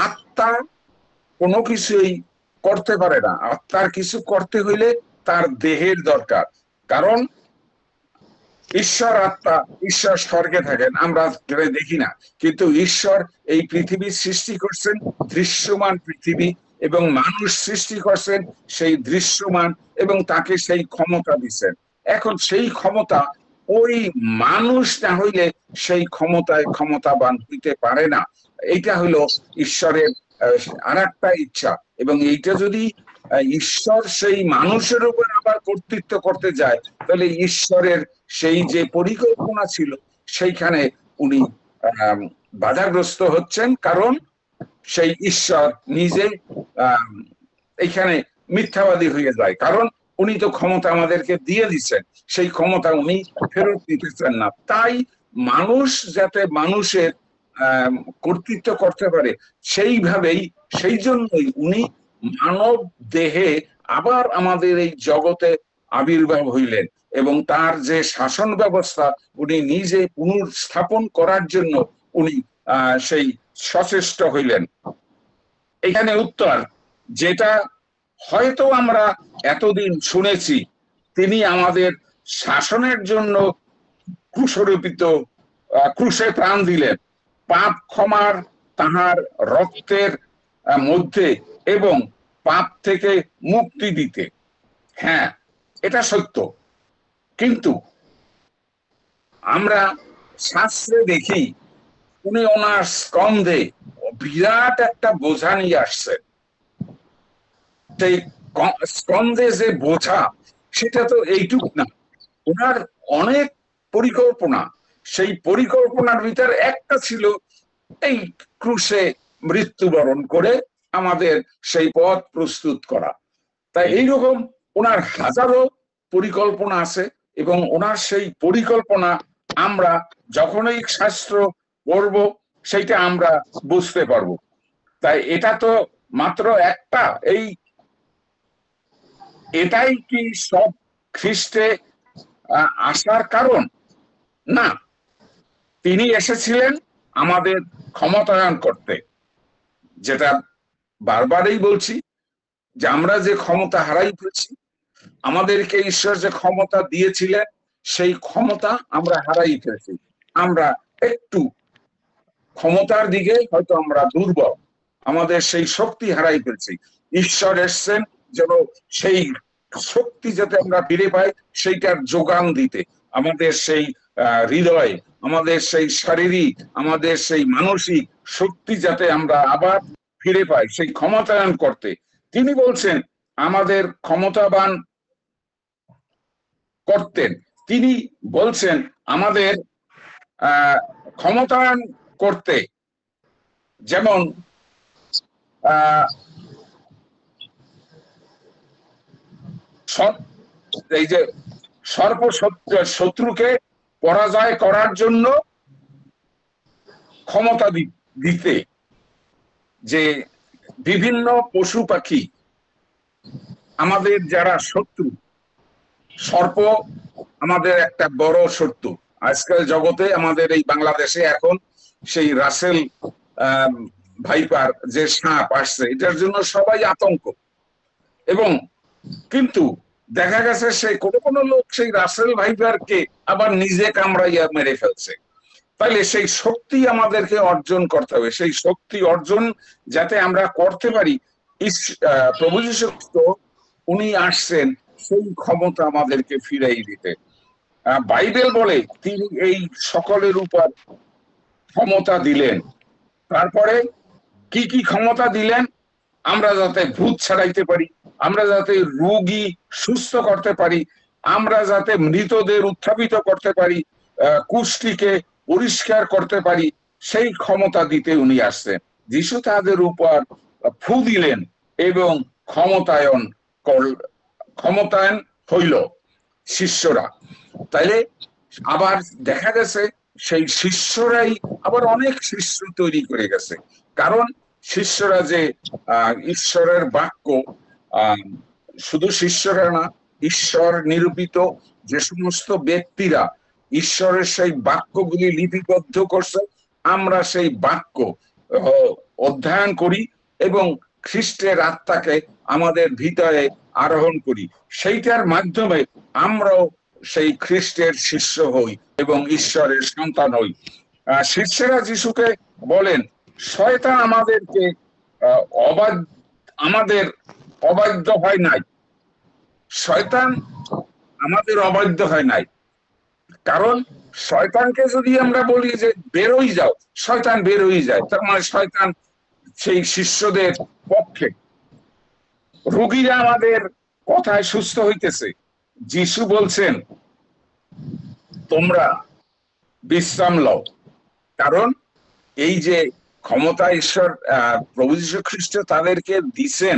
আত্মা কোনো কিছুই করতে পারে না, আত্মার কিছু করতে হইলে তার দেহের দরকার। কারণ ঈশ্বর আত্মা, ঈশ্বর স্বর্গে থাকেন, আমরা দেখি না, কিন্তু ঈশ্বর এই পৃথিবী সৃষ্টি করছেন, দৃশ্যমান পৃথিবী, এবং মানুষ সৃষ্টি করছেন সেই দৃশ্যমান, এবং তাকে সেই ক্ষমতা দিচ্ছেন। এখন সেই ক্ষমতা ওই মানুষ না হইলে সেই ক্ষমতায় ক্ষমতাবান হইতে পারে না। এইটা হলো ঈশ্বরের আর একটা ইচ্ছা। এবং এইটা যদি ঈশ্বর সেই মানুষের উপর আবার কর্তৃত্ব করতে যায়, তাহলে ঈশ্বরের সেই যে পরিকল্পনা ছিল সেইখানে উনি বাধাগ্রস্ত হচ্ছেন। কারণ সেই ঈশ্বর নিজে এইখানে মিথ্যাবাদী হয়ে যায়, কারণ উনি তো ক্ষমতা আমাদেরকে দিয়ে দিচ্ছেন, সেই ক্ষমতা উনি ফেরত দিতেছেন না। তাই মানুষ যাতে মানুষের কর্তৃত্ব করতে পারে সেইভাবেই, সেই জন্যই উনি মানব দেহে আবার আমাদের এই জগতে আবির্ভাব হইলেন, এবং তার যে শাসন ব্যবস্থা উনি নিজে পুনর্স্থাপন করার জন্য উনি সেই সচেষ্ট হইলেন। এখানে উত্তর, যেটা হয়তো আমরা এতদিন শুনেছি, তিনি আমাদের শাসনের জন্য ক্রুশরোপিত, ক্রুশে প্রাণ দিলেন পাপ ক্ষমার তাহার রক্তের মধ্যে এবং পাপ থেকে মুক্তি দিতে। হ্যাঁ, এটা সত্য, কিন্তু আমরা শাস্ত্রে দেখি উনি ওনার স্কন্ধে বিরাট একটা বোঝা নিয়ে আসছেন। সেই স্কন্ধে যে বোঝা, সেটা তো এইটুক না, ওনার অনেক পরিকল্পনা। সেই পরিকল্পনার ভিতরে একটা ছিল এই ক্রুশে মৃত্যুবরণ করে আমাদের সেই পথ প্রস্তুত করা। তাই এইরকম ওনার হাজারো পরিকল্পনা আছে, এবং ওনার সেই পরিকল্পনা আমরা যখনই শাস্ত্র পড়ব সেইটা আমরা বুঝতে পারবো। তাই এটা তো মাত্র একটা, এটাই কি সব খ্রিস্টে আসার কারণ? না, তিনি এসেছিলেন আমাদের ক্ষমতায়ন করতে। যেটা বারবারই বলছি যে আমরা যে ক্ষমতা হারাই ফেলছি, আমাদেরকে ঈশ্বর যে ক্ষমতা দিয়েছিলেন সেই ক্ষমতা আমরা হারাই ফেলছি। আমরা একটু ক্ষমতার দিকে হয়তো আমরা দুর্বল, আমাদের সেই শক্তি হারাই ফেলছি। ঈশ্বর এসছেন যেন সেই শক্তি যাতে আমরা ফিরে পাই সেইটার যোগান দিতে, আমাদের সেই হৃদয়, আমাদের সেই শারীরিক, আমাদের সেই মানসিক শক্তি যাতে আমরা আবার ফিরে পাই, সেই ক্ষমতায়ন করতে তিনি বলছেন আমাদের ক্ষমতাবান করতেন। তিনি বলছেন আমাদের ক্ষমতায়ন করতে, যেমন এই যে সর্ব শত্রুকে পরাজয় করার জন্য ক্ষমতা দিতে, যে বিভিন্ন পশু পাখি আমাদের যারা শত্রু, সর্প আমাদের একটা বড় শত্রু। আজকাল জগতে আমাদের এই বাংলাদেশে এখন সেই রাসেল ভাইপার যে সাপ আসছে, এটার জন্য সবাই আতঙ্ক। এবং কিন্তু দেখা গেছে সেই কোনো কোনো লোক সেই রাসেল ভাইপারকে আবার নিজে কামড়াইয়া মেরে ফেলছে। তাইলে সেই শক্তি আমাদেরকে অর্জন করতে হবে। সেই শক্তি অর্জন যাতে আমরা করতে পারি, প্রভু যীশু খ্রিস্ট উনি আসছেন সেই ক্ষমতা আমাদেরকে ফিরাই দিতে। বাইবেল বলে তিনি এই সকলের উপর ক্ষমতা দিলেন। তারপরে কি কি ক্ষমতা দিলেন? আমরা যাতে ভূত ছাড়াইতে পারি, আমরা যাতে রোগী সুস্থ করতে পারি, আমরা যাতে মৃতদের উত্থাপিত করতে পারি, কুষ্ঠিকে পরিষ্কার করতে পারি, সেই ক্ষমতা দিতে উনি আসছেন। যিশু তাদের উপর ফু দিলেন এবং ক্ষমতায়ন হইল শিষ্যরা। তাইলে আবার দেখা গেছে সেই শিষ্যরাই আবার অনেক শিষ্য তৈরি করে গেছে। কারণ শিষ্যরা যে ঈশ্বরের বাক্য, শুধু শিষ্যরা না, ঈশ্বর নিরূপিত যে সমস্ত ব্যক্তিরা ঈশ্বরের সেই বাক্যগুলি লিপিবদ্ধ করছে, আমরা সেই বাক্য অধ্যয়ন করি এবং খ্রিস্টের আত্মাকে আমাদের ভিতরে আরোহণ করি। সেইটার মাধ্যমে আমরাও সেই খ্রিস্টের শিষ্য হই এবং ঈশ্বরের সন্তান হই। শিষ্যরা যিশুকে বলেন, শয়তান আমাদের অবাধ্য হয় নাই। শয়তান আমাদের অবাধ্য হয় নাই, কারণ শয়তানকে যদি আমরা বলি যে বেরোই যাও, শয়তান বেরোই যায়। তার মানে শয়তান সেই শিষ্যদের পক্ষে। রোগীরা আমাদের কথায় সুস্থ হইতেছে। যিশু বলছেন তোমরা বিশ্রাম লও, কারণ এই যে ক্ষমতা ঈশ্বর প্রভু যীশু খ্রিস্ট তাদেরকে দিছেন,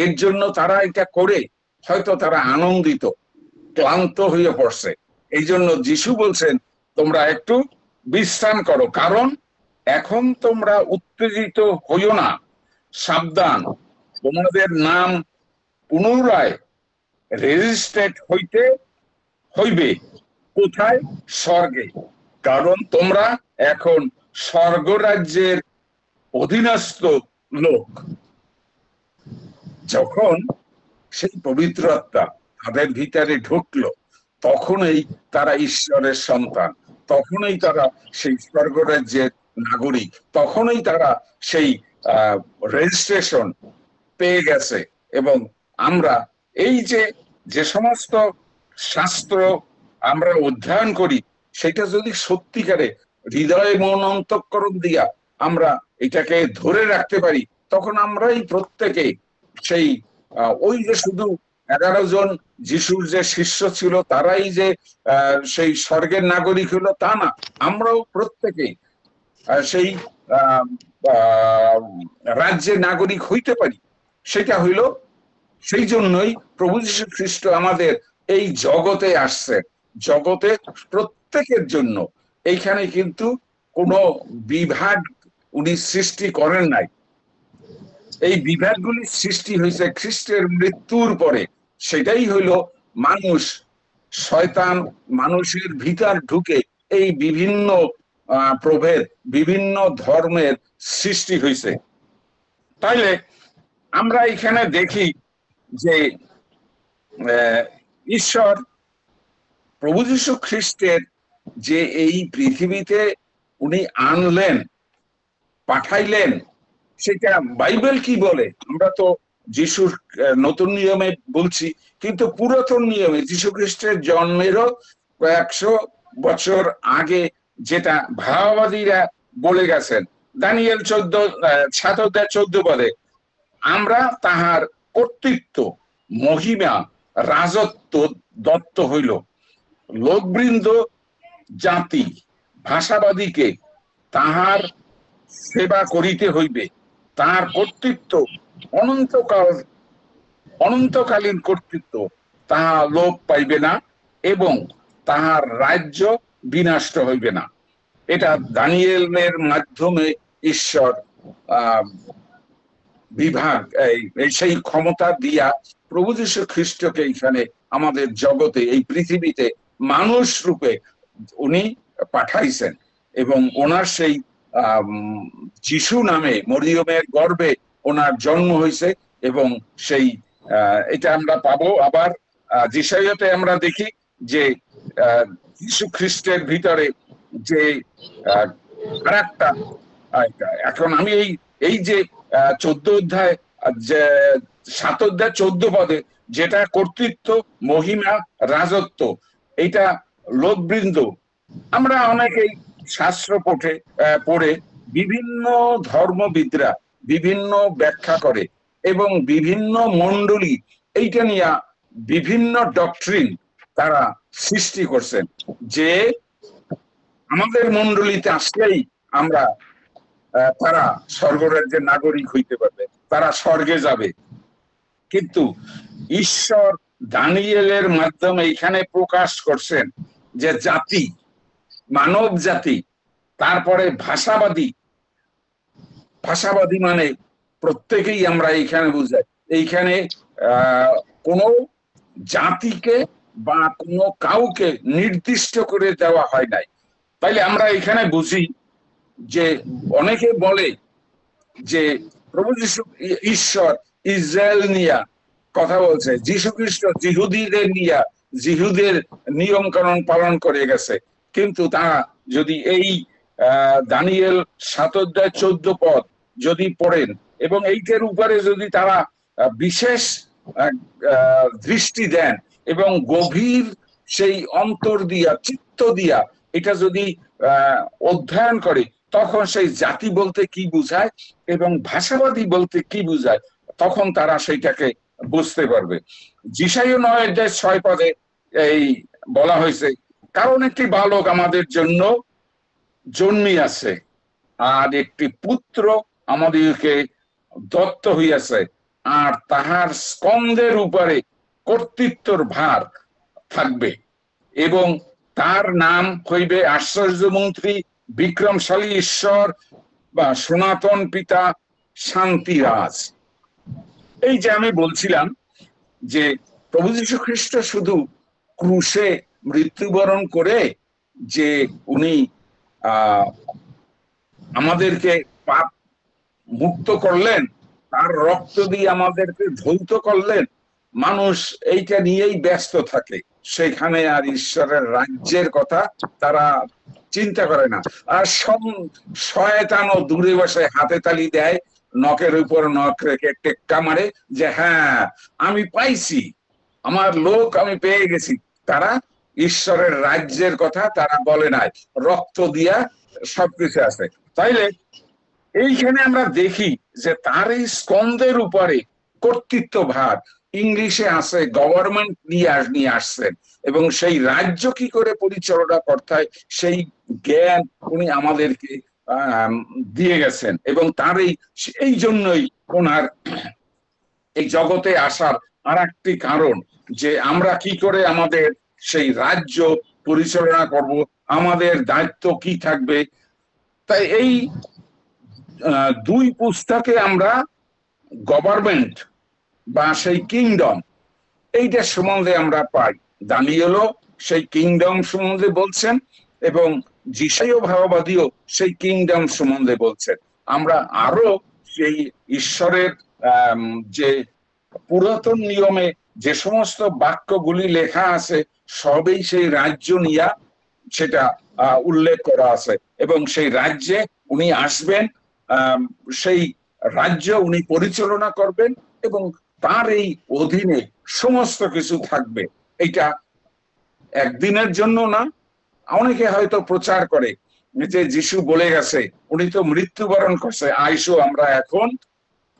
এর জন্য তারা এটা করে হয়তো তারা আনন্দিত, ক্লান্ত হয়ে পড়ছে। এই জন্য যিশু বলছেন তোমরা একটু বিশ্রাম করো, কারণ এখন তোমরা উত্তেজিত হইও না, সাবধান, তোমাদের নাম পুনরায় রেজিস্ট্রেট হইবে। কোথায়? স্বর্গে, কারণ তোমরা এখন স্বর্গরাজ্যের অধীনস্থ লোক। যখন সেই পবিত্র আত্মা তাদের ভিতরে ঢুকলো, তখনই তারা ঈশ্বরের সন্তান, তখনই তারা সেই স্বর্গরাজ্যের নাগরিক, তখনই তারা সেই রেজিস্ট্রেশন পেয়ে গেছে। এবং আমরা এই যে সমস্ত শাস্ত্র আমরা অধ্যয়ন করি, সেটা যদি সত্যিকারে হৃদয় মন অন্তঃকরণ দিয়া আমরা এটাকে ধরে রাখতে পারি, তখন আমরাই প্রত্যেকে সেই ওই যে শুধু 11 জন যিশুর যে শিষ্য ছিল তারাই যে সেই স্বর্গের নাগরিক হলো তা না, আমরাও প্রত্যেকে সেই রাজ্যের নাগরিক হইতে পারি। সেটা হইল, সেই জন্যই প্রভু যীশু খ্রিস্ট আমাদের এই জগতে আসছে, জগতে প্রত্যেকের জন্য। এইখানে কিন্তু কোনো বিভাগ উনি সৃষ্টি করেন নাই। এই বিভাগগুলি সৃষ্টি হয়েছে খ্রিস্টের মৃত্যুর পরে। সেটাই হইল মানুষ, শয়তান মানুষের ভিতর ঢুকে এই বিভিন্ন প্রভেদ, বিভিন্ন ধর্মের সৃষ্টি হয়েছে। তাইলে আমরা এখানে দেখি যে ঈশ্বর প্রভু যীশু খ্রিস্টের যে এই পৃথিবীতে উনি আনলেন, পাঠাইলেন, সেটা বাইবেল কি বলে? আমরা তো যিশুর নতুন নিয়মে বলছি, কিন্তু পুরাতন নিয়মে যীশু খ্রিস্টের জন্মেরও কয়েকশো বছর আগে যেটা ভাববাদীরা বলে গেছেন, দানিয়েল 14 পদে, আমরা তাহার কর্তৃত্ব, মহিমা, রাজত্ব দত্ত হইল লোকবৃন্দ, জাতি, ভাষাবাদীকে তাহার সেবা করিতে হইবে। তাহার কর্তৃত্ব অনন্তকালীন কর্তৃত্ব, তাহা লোপ পাইবে না এবং তাহার রাজ্য বিনষ্ট হইবে না। এটা দানিয়েলের মাধ্যমে ঈশ্বর বিভাগ, সেই ক্ষমতা দিয়া প্রভু যীশু খ্রিস্টকে এখানে আমাদের জগতে, এই পৃথিবীতে মানুষ রূপে উনি পাঠাইছেন। এবং ওনার সেই যিশু নামে মরিয়মের গর্ভে ওনার জন্ম হয়েছে। এবং সেই এটা আমরা পাবো আবার যিশাইয়াতে আমরা দেখি যে যীশু খ্রিস্টের ভিতরে যে আরেকটা এখন আমি এই যে 14 অধ্যায়, যে 7 অধ্যায় 14 পদে যেটা কর্তৃত্ব, মহিমা, রাজত্ব, এটা লোকবৃন্দ, আমরা অনেকেই শাস্ত্র পড়ে বিভিন্ন ধর্মবিদরা বিভিন্ন ব্যাখ্যা করে এবং বিভিন্ন মণ্ডলী এইটা নিয়ে বিভিন্ন ডক্ট্রিন তারা সৃষ্টি করছেন, যে আমাদের মণ্ডলীতে আসলেই আমরা তারা স্বর্গরাজ্যের নাগরিক হইতে পারবে, তারা স্বর্গে যাবে। কিন্তু ঈশ্বর দানিয়েলের মাধ্যমে এখানে প্রকাশ করছেন যে জাতি, মানব জাতি, তারপরে ভাষাবাদী, ভাষাবাদী মানে প্রত্যেকেই আমরা এইখানে বুঝাই, এইখানে কোনো জাতিকে বা কোনো কাউকে নির্দিষ্ট করে দেওয়া হয় নাই। তাইলে আমরা এখানে বুঝি যে অনেকে বলে যে প্রভু যীশু ঈশ্বর ইসরায়েল নিয়া কথা বলছে, যীশু খ্রিস্ট জিহুদীদের নিয়া জিহুদের নিয়ম কানুন পালন করে গেছে। কিন্তু তারা যদি এই দানিয়েল 7 অধ্যায় 14 পদ যদি পড়েন এবং এইটার উপরে যদি তারা বিশেষ দৃষ্টি দেন এবং গভীর সেই অন্তর দিয়া, চিত্ত দিয়া এটা যদি অধ্যয়ন করে, তখন সেই জাতি বলতে কি বুঝায় এবং ভাষাবাদী বলতে কি বুঝায়, তখন তারা সেইটাকে বুঝতে পারবে। যিশাইয়া 9 অধ্যায় 6 পদে এই বলা হয়েছে, কারণ একটি বালক আমাদের জন্য জন্মিয়াছে, আর একটি পুত্র আমাদেরকে দত্ত হইয়াছে, আর তাহার স্কন্ধের উপরে কর্তৃত্বর ভার থাকবে, এবং তার নাম হইবে আশ্চর্যমন্ত্রী, বিক্রমশালী ঈশ্বর বা সনাতন পিতা, শান্তিরাজ। এই যে আমি বলছিলাম যে প্রভু যীশু খ্রিস্ট শুধু ক্রুশে মৃত্যুবরণ করে যে উনি আমাদেরকে পাপ মুক্ত করলেন, তার রক্ত দিয়ে আমাদেরকে ধৌত করলেন, মানুষ এইটা নিয়েই ব্যস্ত থাকে, সেখানে আর ঈশ্বরের রাজ্যের কথা তারা চিন্তা করে না। আর শয়তানও দূরে বসে হাতে তালি দেয়, নখের উপর নখ রেখে টেক্কা মারে যে হ্যাঁ আমি পাইছি, আমার লোক আমি পেয়ে গেছি। তারা ঈশ্বরের রাজ্যের কথা তারা বলে নাই, রক্ত দিয়া সবকিছু আছে। তাইলে এইখানে আমরা দেখি যে তার এই স্কন্ধের উপরে কর্তৃত্ব ভার, ইংলিশে আছে গভর্নমেন্ট নিয়ে আসছেন, এবং সেই রাজ্য কি করে পরিচালনা করতে হয় সেই জ্ঞান উনি আমাদেরকে দিয়ে গেছেন। এবং তার এই জন্যই ওনার এই জগতে আসার আর একটি কারণ, যে আমরা কি করে আমাদের সেই রাজ্য পরিচালনা করব, আমাদের দায়িত্ব কি থাকবে। তাই এই দুই পুস্তকে আমরা গভর্নমেন্ট বা সেই কিংডম এইটার সম্বন্ধে আমরা পাই। দানিয়েলও সেই কিংডম সম্বন্ধে বলছেন এবং যিশাইয়া ভাববাদীও সেই কিংডম সম্বন্ধে বলছেন। আমরা আরো সেই ঈশ্বরের যে পুরাতন নিয়মে যে সমস্ত বাক্যগুলি লেখা আছে সবই সেই রাজ্য নিয়ে সেটা উল্লেখ করা আছে, এবং সেই রাজ্যে উনি আসবেন, সেই রাজ্য উনি পরিচালনা করবেন এবং তার এই অধীনে সমস্ত কিছু থাকবে। এটা একদিনের জন্য না। অনেকে হয়তো প্রচার করে যে যিশু বলে গেছে, উনি তো মৃত্যুবরণ করছে, আইসো আমরা এখন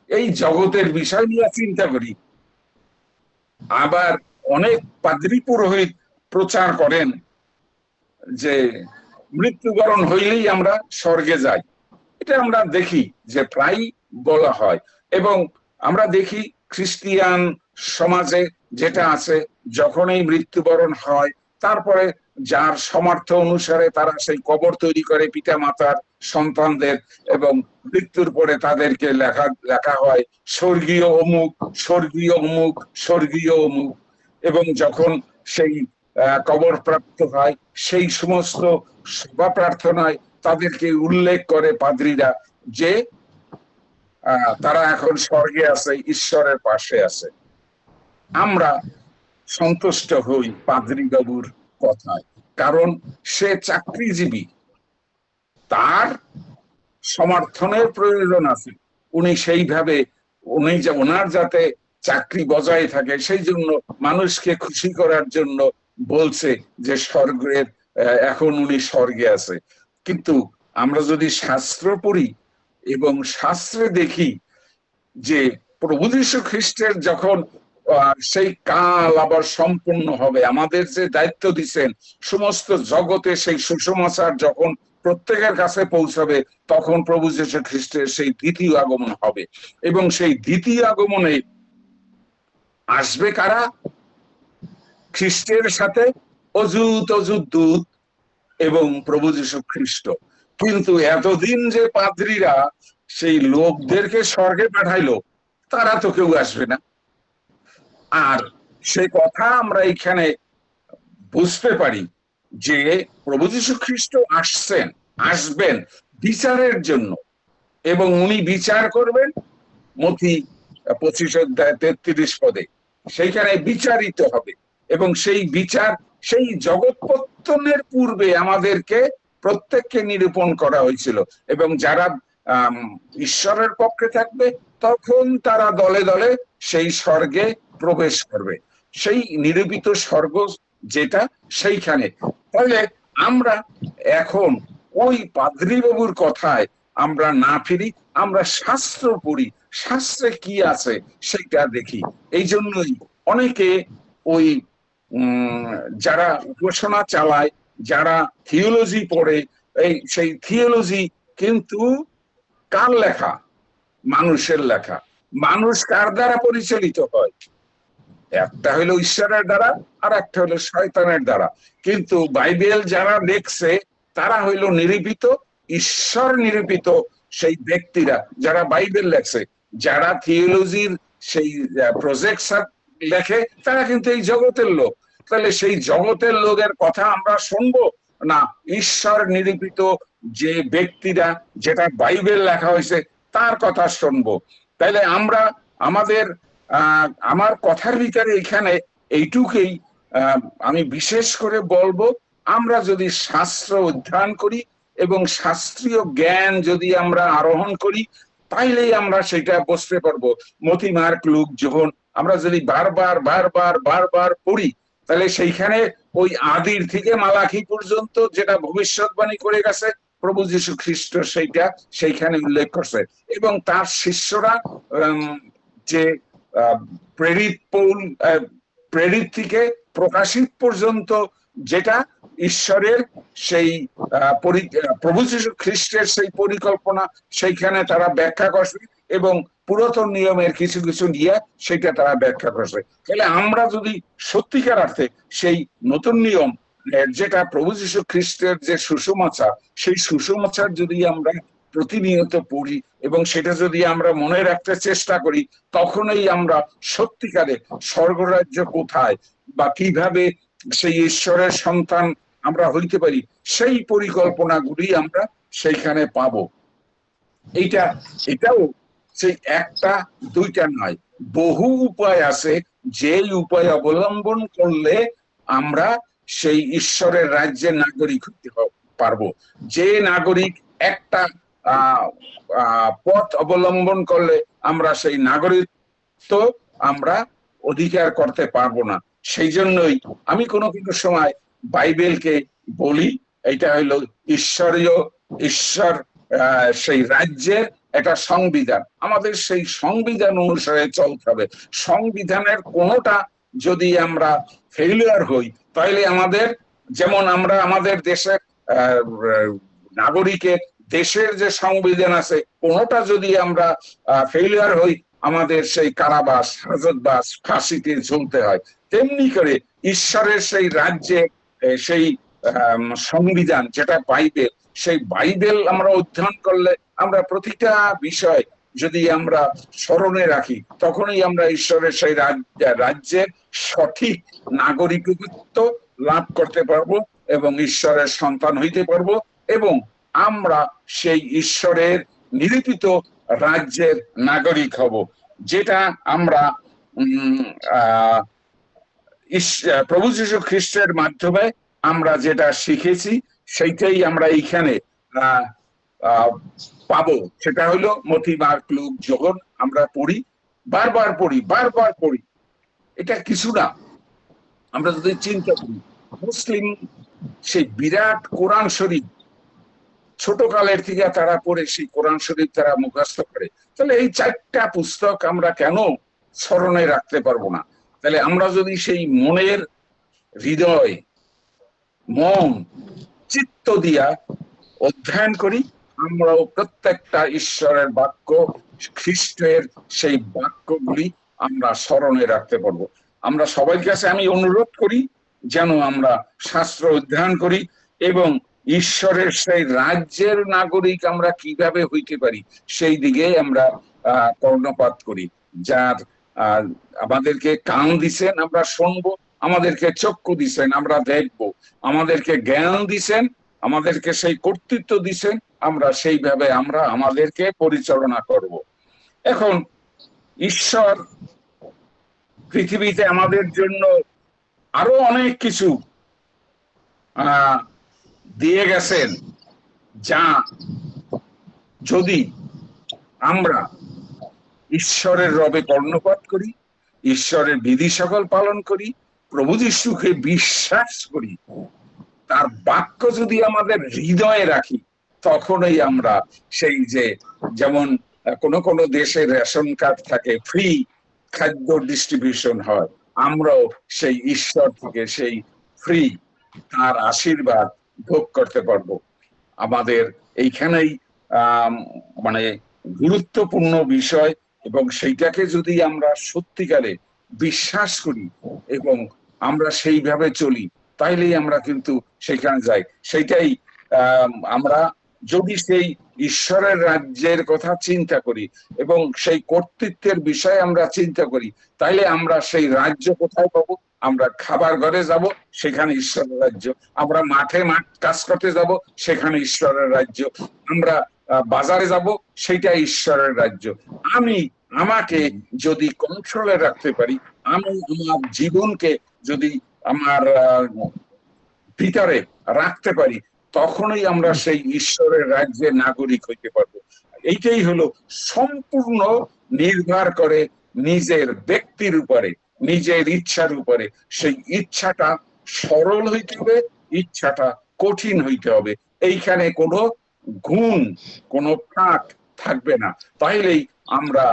এই জগতের বিষয় নিয়ে চিন্তা করি। আবার অনেক পাদ্রী পুরোহিত প্রচার করেন যে মৃত্যুবরণ হইলেই আমরা স্বর্গে যাই। এটা আমরা দেখি যে প্রায় বলা হয়, এবং আমরা দেখি খ্রিস্টিয়ান সমাজে যেটা আছে, যখনই মৃত্যুবরণ হয় তারপরে যার সামর্থ্য অনুসারে তারা সেই কবর তৈরি করে পিতা মাতার সন্তানদের, এবং মৃত্যুর পরে তাদেরকে লেখা হয় স্বর্গীয় অমুক, স্বর্গীয় অমুক, স্বর্গীয় অমুক। এবং যখন সেই কবর প্রাপ্ত হয় সেই সমস্ত সভা প্রার্থনায় তাদেরকে উল্লেখ করে পাদ্রীরা যে তারা এখন স্বর্গে আছে, ঈশ্বরের পাশে আছে। আমরা সন্তুষ্ট হই পাদ্রী বাবুর কথায়, কারণ সে চাকরিজীবী, তার সমর্থনের প্রয়োজন আছে, উনি সেইভাবে ওনার যাতে চাকরি বজায় থাকে সেই জন্য মানুষকে খুশি করার জন্য বলছে যে স্বর্গের এখন উনি স্বর্গে আছে। কিন্তু আমরা যদি শাস্ত্র পড়ি এবং শাস্ত্রে দেখি যে প্রভু যীশু খ্রিস্টের যখন সেই কাল আবার সম্পূর্ণ হবে, আমাদের যে দায়িত্ব দিচ্ছেন সমস্ত জগতে সেই সুসমাচার যখন প্রত্যেকের কাছে পৌঁছাবে, তখন প্রভু যীশু খ্রিস্টের সেই দ্বিতীয় আগমন হবে। এবং সেই দ্বিতীয় আগমনে আসবে কারা? খ্রিস্টের সাথে অযুত অযুত দূত এবং প্রভু যীশু খ্রিস্ট। কিন্তু এতদিন যে পাদ্রীরা সেই লোকদেরকে স্বর্গে পাঠাইলো, তারা তো কেউ আসবে না। আর সে কথা আমরা এখানে বুঝতে পারি যে প্রভু যীশু খ্রিস্ট আসবেন বিচারের জন্য, এবং উনি বিচার করবেন মথি 25:33 পদে, সেইখানে বিচারিত হবে। এবং সেই বিচার সেই জগৎ পত্তনের পূর্বে আমাদেরকে প্রত্যেককে নিরূপণ করা হয়েছিল, এবং যারা ঈশ্বরের পক্ষে থাকবে তখন তারা দলে দলে সেই স্বর্গে প্রবেশ করবে, সেই নিরূপিত স্বর্গ যেটা সেইখানে। তাহলে আমরা এখন ওই পাদ্রী বাবুর কথায় আমরা না ফিরি, আমরা শাস্ত্র পড়ি, শাস্ত্রে কি আছে সেটা দেখি। এই জন্যই অনেকে ওই যারা উপাসনা চালায়, যারা থিওলজি পড়ে, সেই থিওলজি কিন্তু কার লেখা? মানুষের লেখা। মানুষ কার দ্বারা পরিচালিত হয়? একটা হলো ঈশ্বরের দ্বারা, আর একটা হলো শয়তানের দ্বারা। কিন্তু বাইবেল যারা লেখছে তারা হইলো নিরূপিত, ঈশ্বর নিরূপিত সেই ব্যক্তিরা যারা বাইবেল লেখছে। যারা থিওলজির সেই প্রজেক্ট লেখে তারা কিন্তু এই জগতের লোক। তাহলে সেই জগতের লোকের কথা আমরা শুনবো না ঈশ্বর নিরূপিত যে ব্যক্তিরা, যেটা বাইবেল লেখা হয়েছে তার কথা শুনবো? তাইলে আমরা আমার কথার ভিতরে এখানে এইটুকুই আমি বিশেষ করে বলবো, আমরা যদি শাস্ত্র অধ্যয়ন করি এবং শাস্ত্রীয় জ্ঞান যদি আমরা আরোহণ করি, তাইলেই আমরা সেটা বুঝতে পারবো। মতি, মার্ক, লুক, যোহন আমরা যদি বারবার বারবার বারবার পড়ি, তাহলে সেইখানে ওই আদির থেকে মালাখি পর্যন্ত যেটা ভবিষ্যৎবাণী করে গেছে প্রভু যীশু খ্রিস্ট, সেইখানে উল্লেখ করছে। এবং তার শিষ্যরা যে প্রেরিত থেকে প্রকাশিত পর্যন্ত যেটা ঈশ্বরের সেই প্রভু যীশু খ্রিস্টের সেই পরিকল্পনা, সেইখানে তারা ব্যাখ্যা করছে, এবং পুরাতন নিয়মের কিছু কিছু নিয়ে সেটা তারা ব্যাখ্যা করছে। তাহলে আমরা যদি সত্যিকার অর্থে সেই নতুন নিয়ম, যেটা প্রভু যীশু খ্রিস্টের যে সুসমাচার, সেই সুসমাচার যদি আমরা প্রতিনিয়ত পড়ি এবং সেটা যদি আমরা মনে রাখতে চেষ্টা করি, তখনই আমরা সত্যিকারে স্বর্গরাজ্য কোথায় বা কিভাবে সেই ঈশ্বরের সন্তান আমরা হইতে পারি, সেই পরিকল্পনাগুলি আমরা সেইখানে পাবো। এটাও সেই একটা দুইটা নয়, বহু উপায় আছে, যে উপায় অবলম্বন করলে আমরা সেই ঈশ্বরের রাজ্যের নাগরিক হতে পারবো। যে নাগরিক একটা পথ অবলম্বন করলে আমরা সেই নাগরিকত্ব আমরা অধিকার করতে পারবো না। সেই জন্যই আমি কোনো সময় বাইবেলকে বলি এটা হলো ঈশ্বর সেই রাজ্যের একটা সংবিধান। আমাদের সেই সংবিধান অনুসারে চলতে হবে। সংবিধানের কোনোটা যদি আমরা ফেলিয়ার হই, তাহলে আমাদের, যেমন আমরা আমাদের দেশের নাগরিকের দেশের যে সংবিধান আছে, কোনোটা যদি আমরা ফেলিয়ার হই, আমাদের সেই কারাবাস, হাজতবাস, ফাঁসিতে ঝুলতে হয়। তেমনি করে ঈশ্বরের সেই রাজ্যে সেই সংবিধান যেটা বাইবেল, সেই বাইবেল আমরা অধ্যয়ন করলে আমরা প্রতিটা বিষয় যদি আমরা স্মরণে রাখি, তখনই আমরা ঈশ্বরের সেই রাজ্যের সঠিক নাগরিকত্ব লাভ করতে পারবো এবং ঈশ্বরের সন্তান হইতে পারবো, এবং আমরা সেই ঈশ্বরের নিরূপিত রাজ্যের নাগরিক হব। যেটা আমরা প্রভু যীশু খ্রিস্টের মাধ্যমে আমরা যেটা শিখেছি, সেইটাই আমরা এইখানে আহ আহ পাবো, সেটা হলো মতি, মার্ক, লুক, যোহন। আমরা পড়ি, বারবার পড়ি, বারবার পড়ি। এটা কিছু না। আমরা যদি চিন্তা করি, মুসলিম সেই বিরাট কোরআন শরীফ ছোট কালের থেকে তারা পড়ে সেই কোরআন শরীফ তারা মুখস্থ করে, তাহলে এই 4টা পুস্তক আমরা কেন স্মরণে রাখতে পারবো না? তাহলে আমরা যদি সেই মনের হৃদয়, মন, চিত্ত দিয়া অধ্যয়ন করি, আমরাও প্রত্যেকটা ঈশ্বরের বাক্য, খ্রিস্টের সেই বাক্যগুলি আমরা স্মরণে রাখতে পারবো। আমরা সবার কাছে আমি অনুরোধ করি যেন আমরা শাস্ত্র অধ্যয়ন করি এবং ঈশ্বরের সেই রাজ্যের নাগরিক আমরা কিভাবে হইতে পারি সেই দিকে আমরা কর্ণপাত করি। যার আমাদেরকে কান দিছেন আমরা শুনবো, আমাদেরকে চক্ষু দিছেন আমরা দেখবো, আমাদেরকে জ্ঞান দিছেন, আমাদেরকে সেই কর্তৃত্ব দিছেন, আমরা সেইভাবে আমরা আমাদেরকে পরিচালনা করব। এখন ঈশ্বর পৃথিবীতে আমাদের জন্য আরো অনেক কিছু দিয়ে গেছেন, যা যদি আমরা ঈশ্বরের রবে কর্ণপাত করি, ঈশ্বরের বিধি সকল পালন করি, প্রভু যিশুকে বিশ্বাস করি, তার বাক্য যদি আমাদের হৃদয়ে রাখি, তখনই আমরা সেই যে যেমন কোন দেশে রেশন কার্ড থাকে, ফ্রি খাদ্য ডিস্ট্রিবিউশন হয়, আমরাও সেই ঈশ্বর থেকে সেই ফ্রি তার আশীর্বাদ ভোগ করতে পারবো। আমাদের এইখানেই মানে গুরুত্বপূর্ণ বিষয়, এবং সেইটাকে যদি আমরা সত্যিকারে বিশ্বাস করি এবং আমরা সেইভাবে চলি, তাইলেই আমরা কিন্তু সেখানে যাই। সেইটাই আমরা যদি সেই ঈশ্বরের রাজ্যের কথা চিন্তা করি এবং সেই কর্তৃত্বের বিষয়ে আমরা চিন্তা করি, তাইলে আমরা সেই রাজ্য কোথায় পাবো? আমরা খাবার ঘরে যাব, সেখানে ঈশ্বরের রাজ্য। আমরা মাঠে কাজ করতে যাব, সেখানে ঈশ্বরের রাজ্য। আমরা বাজারে যাব, সেটা ঈশ্বরের রাজ্য। আমাকে যদি কন্ট্রোলে রাখতে পারি, আমি আমার জীবনকে যদি আমার ভিতরে রাখতে পারি, তখনই আমরা সেই ঈশ্বরের রাজ্যের নাগরিক হইতে পারবো। এইটাই হলো সম্পূর্ণ নির্ভর করে নিজের ব্যক্তির উপরে, নিজের ইচ্ছার উপরে। সেই ইচ্ছাটা সরল হইতে হবে, ইচ্ছাটা কঠিন হইতে হবে। এইখানে কোনো গুণ, কোনো ফাঁক থাকবে না। তাইলেই আমরা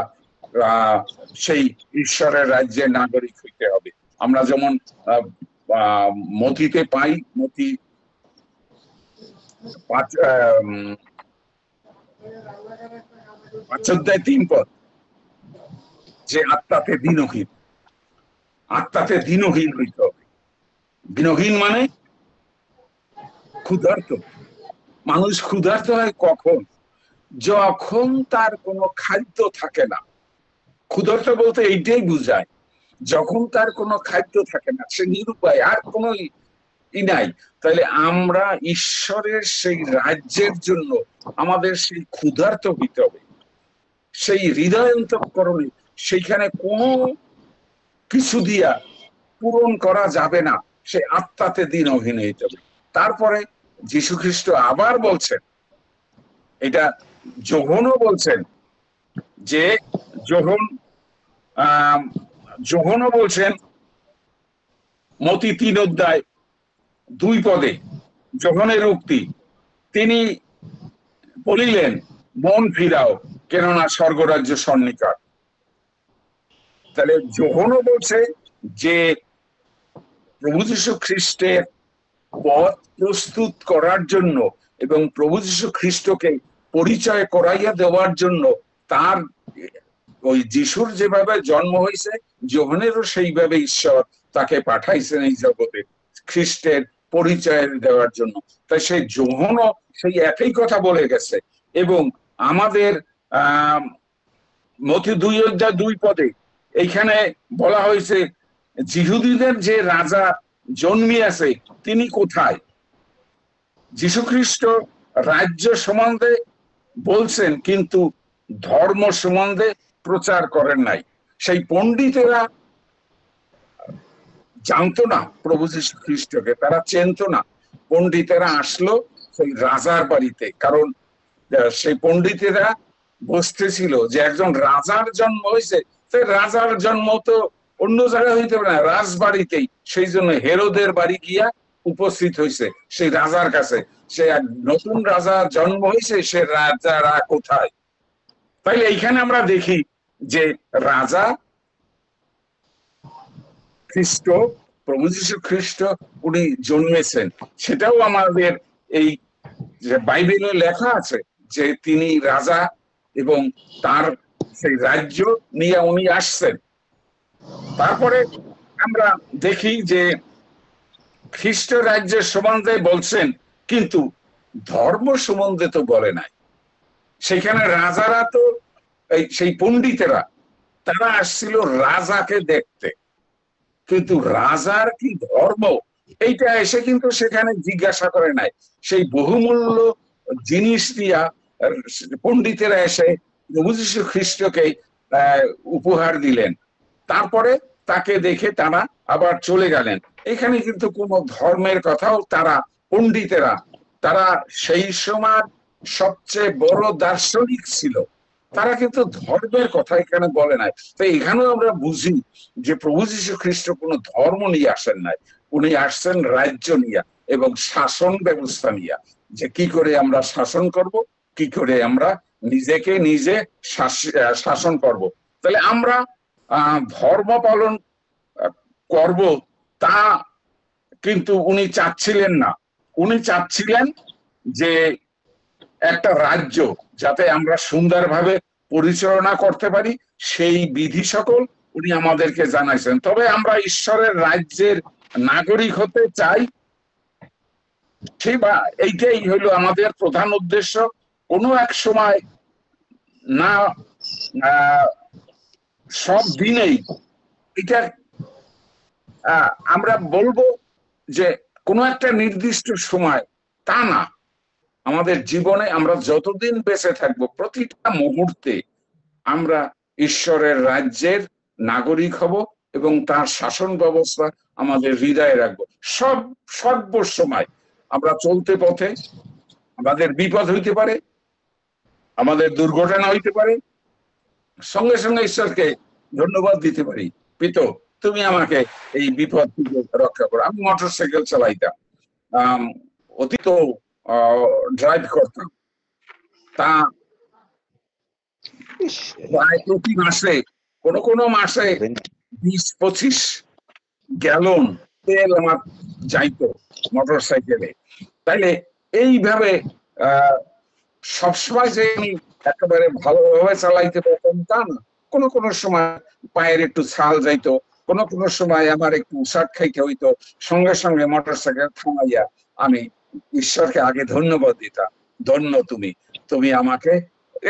সেই ঈশ্বরের রাজ্যের নাগরিক হইতে হবে। আমরা যেমন মতিতে পাই, মতি 5:3 যে আত্মাতে দীনহীন, আত্মাতে দীনহীন হইতে হবে। দীনহীন মানে ক্ষুধার্ত। মানুষ ক্ষুধার্ত হয় কখন? যখন তার কোনো খাদ্য থাকে না। ক্ষুধার্ত বলতে এইটাই বুঝায়, যখন তার কোনো খাদ্য থাকে না, সে নিরুপায়, আর কোনো নাই। তাহলে আমরা ঈশ্বরের সেই রাজ্যের জন্য আমাদের সেই ক্ষুধার্ত হইতে হবে, সেই হৃদয় অন্তঃকরণে। সেইখানে কোনো কিছু দিয়া পূরণ করা যাবে না, সে আত্মাতে দীনহীন হইতে হবে। তারপরে যীশু খ্রিস্ট আবার বলছেন, এটা যোহনও বলছেন, যে যোহনও বলছেন মতি 3:2 যোহনের উক্তি, তিনি বলিলেন, মন ফিরাও, কেননা স্বর্গরাজ্য সন্নিকট। তাহলে যোহনও বলছে যে প্রভু যীশু খ্রিস্টের পথ প্রস্তুত করার জন্য এবং প্রভু যীশু খ্রিস্টকে পরিচয় করাইয়া দেওয়ার জন্য, তার ওই যিশুর যেভাবে জন্ম হয়েছে, যোহনেরও সেইভাবে ঈশ্বর তাকে পাঠাইছেন এই জগতে খ্রিস্টের পরিচয় দেওয়ার জন্য। তাই সেই যোহনও সেই একই কথা বলে গেছে। এবং আমাদের মতি 2:2 এইখানে বলা হয়েছে, যিহুদীদের যে রাজা জন্মিয়াছে তিনি কোথায়? যীশুখ্রিস্ট রাজ্য সম্বন্ধে বলছেন, কিন্তু ধর্ম সম্বন্ধে প্রচার করেন নাই। সেই পণ্ডিতেরা জানতো না প্রভু যীশু খ্রিস্টকে, তারা চেনতো না। পণ্ডিতেরা আসলো, সেই রাজার বাড়িতে, কারণ সেই পণ্ডিতেরা বসতেছিল যে একজন রাজার জন্ম হয়েছে, রাজার জন্ম তো অন্য জায়গায় হইতে পারে না, রাজবাড়িতেই। সেই জন্য হেরোদের বাড়ি গিয়া উপস্থিত হয়েছে সেই রাজার কাছে, সে এক নতুন রাজার জন্ম হয়েছে, সে রাজারা কোথায়। তাইলে এইখানে আমরা দেখি যে রাজা খ্রিস্ট, প্রভু যীশু খ্রিস্ট উনি জন্মেছেন, সেটাও আমাদের এই যে বাইবেলে লেখা আছে যে তিনি রাজা এবং তার সেই রাজ্য নিয়ে উনি আসছেন। তারপরে আমরা দেখি যে খ্রিস্ট রাজ্যের সম্বন্ধে বলছেন, কিন্তু ধর্ম সম্বন্ধে তো বলে নাই। সেখানে রাজারা তো সেই পণ্ডিতেরা তারা আসছিল রাজাকে দেখতে, কিন্তু রাজার কি ধর্ম এইটা এসে কিন্তু সেখানে জিজ্ঞাসা করে নাই। সেই বহুমূল্য জিনিস দিয়া পণ্ডিতেরা এসে প্রভু যীশু খ্রিস্টকে উপহার দিলেন, তারপরে তাকে দেখে তারা আবার চলে গেলেন। এখানে কিন্তু কোনো ধর্মের কথাও তারা পণ্ডিতেরা, তারা সেই সময় সবচেয়ে বড় দার্শনিক ছিল, তারা কিন্তু ধর্মের কথা এখানে বলে নাই। তো এখানেও আমরা বুঝি যে প্রভু যীশু খ্রিস্ট কোনো ধর্ম নিয়ে আসেন নাই, উনি আসছেন রাজ্য নিয়ে এবং শাসন ব্যবস্থা নিয়ে, যে কি করে আমরা শাসন করব, কি করে আমরা নিজেকে নিজে শাসন করব। তাহলে আমরা ধর্ম পালন করব তা কিন্তু উনি চাচ্ছিলেন না। উনি চাচ্ছিলেন যে একটা রাজ্য যাতে আমরা সুন্দরভাবে পরিচালনা করতে পারি, সেই বিধি সকল উনি আমাদেরকে জানাইছেন। তবে আমরা ঈশ্বরের রাজ্যের নাগরিক হতে চাই, সেই বা এইটাই হলো আমাদের প্রধান উদ্দেশ্য। কোনো এক সময় না সব দিনেই এটা আমরা বলবো যে কোনো একটা নির্দিষ্ট সময়, তা না, আমাদের জীবনে আমরা যতদিন বেঁচে থাকবো প্রতিটা মুহূর্তে আমরা ঈশ্বরের রাজ্যের নাগরিক হব এবং তার শাসন ব্যবস্থা আমাদের হৃদয়ে রাখবো। সর্বসময় আমরা চলতে পথে আমাদের বিপদ হইতে পারে, আমাদের দুর্ঘটনা হইতে পারে, সঙ্গে সঙ্গে ঈশ্বরকে ধন্যবাদ দিতে পারি, পিতো তুমি আমাকে এই বিপদ থেকে রক্ষা করো। আমি মোটরসাইকেল চালাইতাম, অতীত ড্রাইভ করতাম, তা প্রায় প্রতি মাসে কোন কোন মাসে 20-25 গ্যালন তেল আমার যাইতো মোটরসাইকেলে। তাইলে এইভাবে সবসময় যে আমি একেবারে ভালোভাবে চালাইতে পারতাম তা না, কোন কোন সময় পায়ের একটু ছাল যাইতো, কোন কোন সময় আমার একটু উষাট খাইতে হইতো, সঙ্গে সঙ্গে মোটরসাইকেল থামাইয়া আমি ঈশ্বরকে আগে ধন্যবাদ দিতাম, ধন্য তুমি, তুমি আমাকে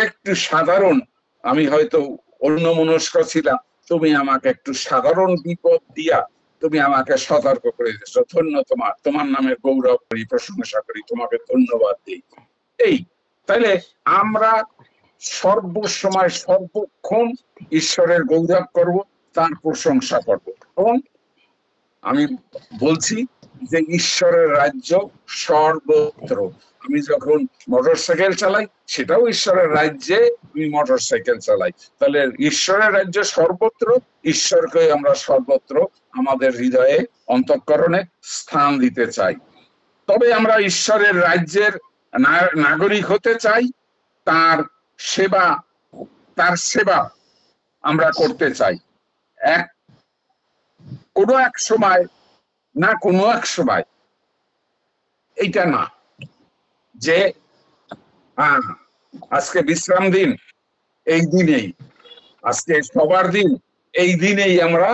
একটু সাধারণ, আমি হয়তো অন্যমনস্ক ছিলাম, তুমি আমাকে একটু সাধারণ বিপদ দিয়া তুমি আমাকে সতর্ক করে দিয়েছো, ধন্য তোমার, তোমার নামে গৌরব করি, প্রশংসা করি, তোমাকে ধন্যবাদ দিই। এই তাইলে আমরা সর্বসময় সর্বক্ষণ ঈশ্বরের গৌরব করব, তার প্রশংসা করব। এবং আমি বলছি যে ঈশ্বরের রাজ্য সর্বত্র। আমি যখন মোটরসাইকেল চালাই সেটাও ঈশ্বরের রাজ্যে আমি মোটরসাইকেল চালাই। তাহলে ঈশ্বরের রাজ্য সর্বত্র, ঈশ্বরকে আমরা সর্বত্র আমাদের হৃদয়ে অন্তঃকরণে স্থান দিতে চাই। তবে আমরা ঈশ্বরের রাজ্যের নাগরিক হতে চাই, তার সেবা আমরা করতে চাই। কোনো এক সময় না কোনো এক সময় এইটা না যে আজকে বিশ্রাম দিন, এই দিনেই আজকে সবার দিন, এই দিনেই আমরা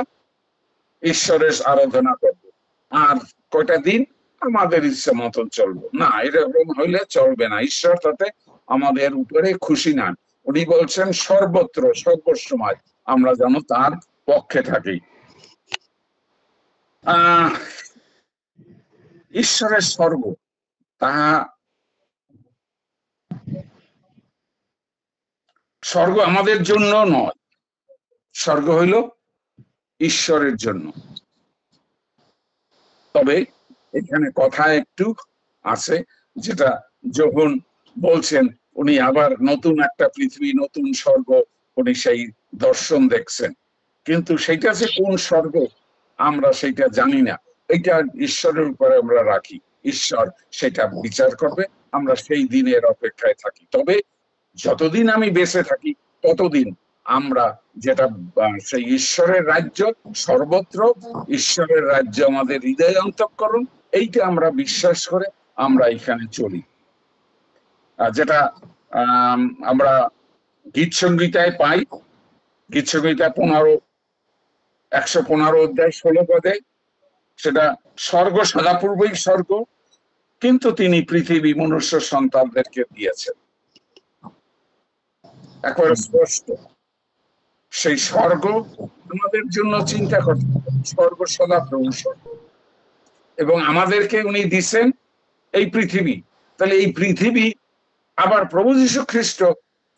ঈশ্বরের আরাধনা করব, আর কয়টা দিন আমাদের ইচ্ছা মতন চলবো না, এরকম হইলে চলবে না। ঈশ্বর তাতে আমাদের উপরে খুশি নন। উনি বলছেন সর্বত্র সর্বসময় আমরা যেন তার পক্ষে থাকি। ঈশ্বরের স্বর্গ, তাহা স্বর্গ আমাদের জন্য নয়, স্বর্গ হইল ঈশ্বরের জন্য। তবে এখানে কথা একটু আছে যেটা যখন বলছেন উনি আবার নতুন একটা পৃথিবী, নতুন স্বর্গ উনি সেই দর্শন দেখছেন, কিন্তু সেইটা যে কোন স্বর্গ আমরা সেটা জানি না। এটা ঈশ্বরের উপরে আমরা রাখি, ঈশ্বর সেটা বিচার করবে, আমরা সেই দিনের অপেক্ষায় থাকি। তবে যতদিন আমি বেঁচে থাকি ততদিন আমরা যেটা সেই ঈশ্বরের রাজ্য সর্বত্র, ঈশ্বরের রাজ্য আমাদের হৃদয় অন্তঃকরণ, এইটা আমরা বিশ্বাস করে আমরা এখানে চলি। যেটা আমরা গীত সংহিতায় পাই, গীত সংহিতা 115 অধ্যায় 16 পদে, সেটা স্বর্গ সদাপূর্বই স্বর্গ, কিন্তু তিনি পৃথিবী মনুষ্য সন্তানদেরকে দিয়েছেন। একবার স্পষ্ট সেই স্বর্গ আমাদের জন্য চিন্তা করতে, স্বর্গ সদাপ্রভু স্বর্গ, এবং আমাদেরকে উনি দিচ্ছেন এই পৃথিবী। তাহলে এই পৃথিবী আবার প্রভু যীশু খ্রিস্ট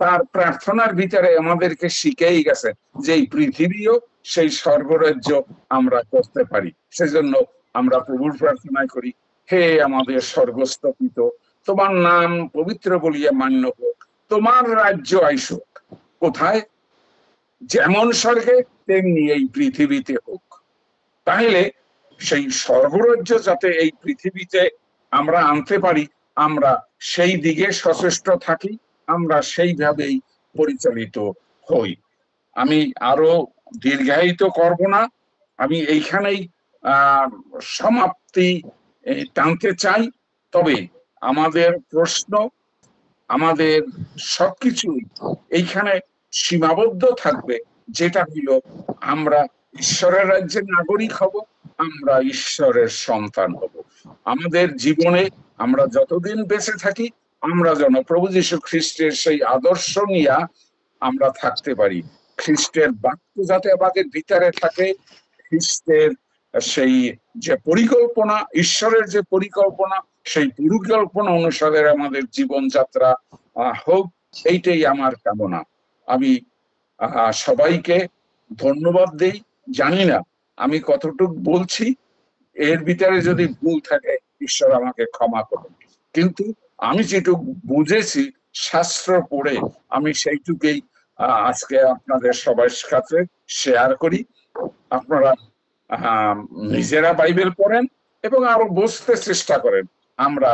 তার প্রার্থনার ভিতরে আমাদেরকে শিখেই গেছেন যে এই পৃথিবীও সেই স্বর্গরাজ্য আমরা করতে পারি। সেজন্য আমরা প্রভুর প্রার্থনায় করি, হে আমাদের স্বর্গস্থ পিতা, তোমার নাম পবিত্র বলিয়া মান্য হোক, তোমার রাজ্য আইসুক। কোথায়? যেমন স্বর্গে তেমনি এই পৃথিবীতে হোক। তাহলে সেই স্বর্গরাজ্য যাতে এই পৃথিবীতে আমরা আনতে পারি, আমরা সেই দিকে সচেষ্ট থাকি, আমরা সেইভাবেই পরিচালিত হই। আমি আরো দীর্ঘায়িত করব না, আমি এইখানেই সমাপ্তি টানতে চাই। তবে আমাদের প্রশ্ন, আমাদের সবকিছুই এইখানে সীমাবদ্ধ থাকবে, যেটা হলো আমরা ঈশ্বরের রাজ্যের নাগরিক হব, আমরা ঈশ্বরের সন্তান হব। আমাদের জীবনে আমরা যতদিন বেঁচে থাকি আমরা যেন প্রভু যীশু খ্রিস্টের সেই আদর্শ নিয়ে আমরা থাকতে পারি। খ্রিস্টের বাক্য যাতে আমাদের ভিতরে থাকে, খ্রিস্টের সেই যে পরিকল্পনা, ঈশ্বরের যে পরিকল্পনা, সেই পরিকল্পনা অনুসারে আমাদের জীবনযাত্রা হোক, এইটাই আমার কামনা। আমি সবাইকে ধন্যবাদ দেই। জানি না আমি কতটুকু বলছি, এর ভিতরে যদি ভুল থাকে ঈশ্বর আমাকে ক্ষমা করুন, কিন্তু আমি যেটুকু বুঝেছি শাস্ত্র পড়ে আমি সেইটুকুই আজকে আপনাদের সবার কাছে শেয়ার করি। আপনারা নিজেরা বাইবেল পড়েন এবং আরো বুঝতে চেষ্টা করেন। আমরা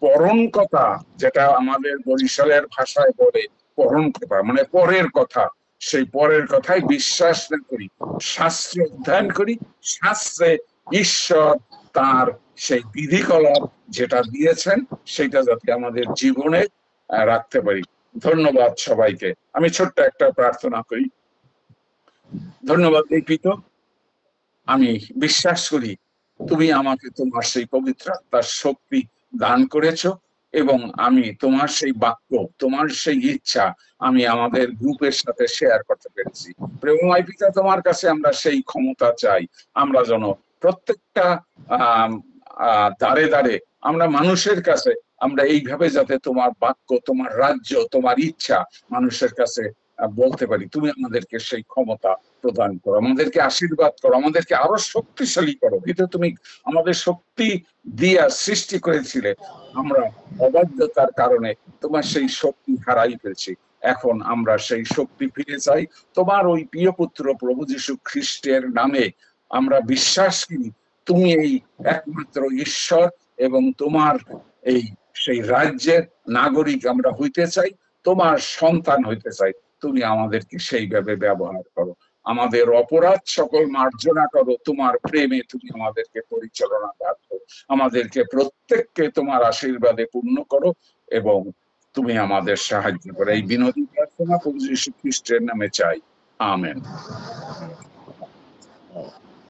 পরম কথা, যেটা আমাদের বরিশালের ভাষায় বলে পরম কথা, মানে পরের কথা, সেই পরের কথায় বিশ্বাস না করি, শাস্ত্র অধ্যয়ন করি, শাস্ত্রে ঈশ্বর তার সেই বিধিকলাপ যেটা দিয়েছেন সেটা যাতে আমাদের জীবনে রাখতে পারি। ধন্যবাদ সবাইকে। আমি ছোট্ট একটা প্রার্থনা করি। ধন্যবাদ পিতা, আমি বিশ্বাস করি তুমি আমাকে তোমার সেই পবিত্র আত্মার শক্তি দান করেছো, এবং আমি তোমার সেই বাক্য, তোমার সেই ইচ্ছা আমি আমাদের গ্রুপের সাথে শেয়ার করতে পেরেছি। প্রেমময় পিতা, তোমার কাছে আমরা সেই ক্ষমতা চাই, আমরা যেন প্রত্যেকটা দাঁড়ে দাঁড়ে আমরা মানুষের কাছে আমরা এইভাবে যাতে তোমার বাক্য, তোমার রাজ্য, তোমার ইচ্ছা মানুষের কাছে বলতে পারি। তুমি আমাদেরকে সেই ক্ষমতা প্রদান করো, আমাদেরকে আশীর্বাদ করো, আমাদেরকে আরো শক্তিশালী করো। কিন্তু তুমি আমাদের শক্তি দিয়া সৃষ্টি করেছিলে, আমরা অবাধ্যতার কারণে তোমার সেই শক্তি হারাই ফেলছি। এখন আমরা সেই শক্তি ফিরে চাই। তোমার ওই প্রিয় পুত্র প্রভু যীশু খ্রিস্টের নামে আমরা বিশ্বাস করি তুমি এই একমাত্র ঈশ্বর, এবং তোমার এই সেই রাজ্যের নাগরিক আমরা হইতে চাই, তোমার সন্তান হইতে চাই। তুমি আমাদেরকে সেইভাবে ব্যবহার করো, আমাদের অপরাধ সকল মার্জনা করো, তোমার প্রেমে তুমি আমাদেরকে পরিচালনা করো, আমাদেরকে প্রত্যেককে তোমার আশীর্বাদে পূর্ণ করো, এবং তুমি আমাদের সাহায্য করো। এই বিনতি প্রার্থনা প্রভু যীশু খ্রিস্টের নামে চাই, আমেন।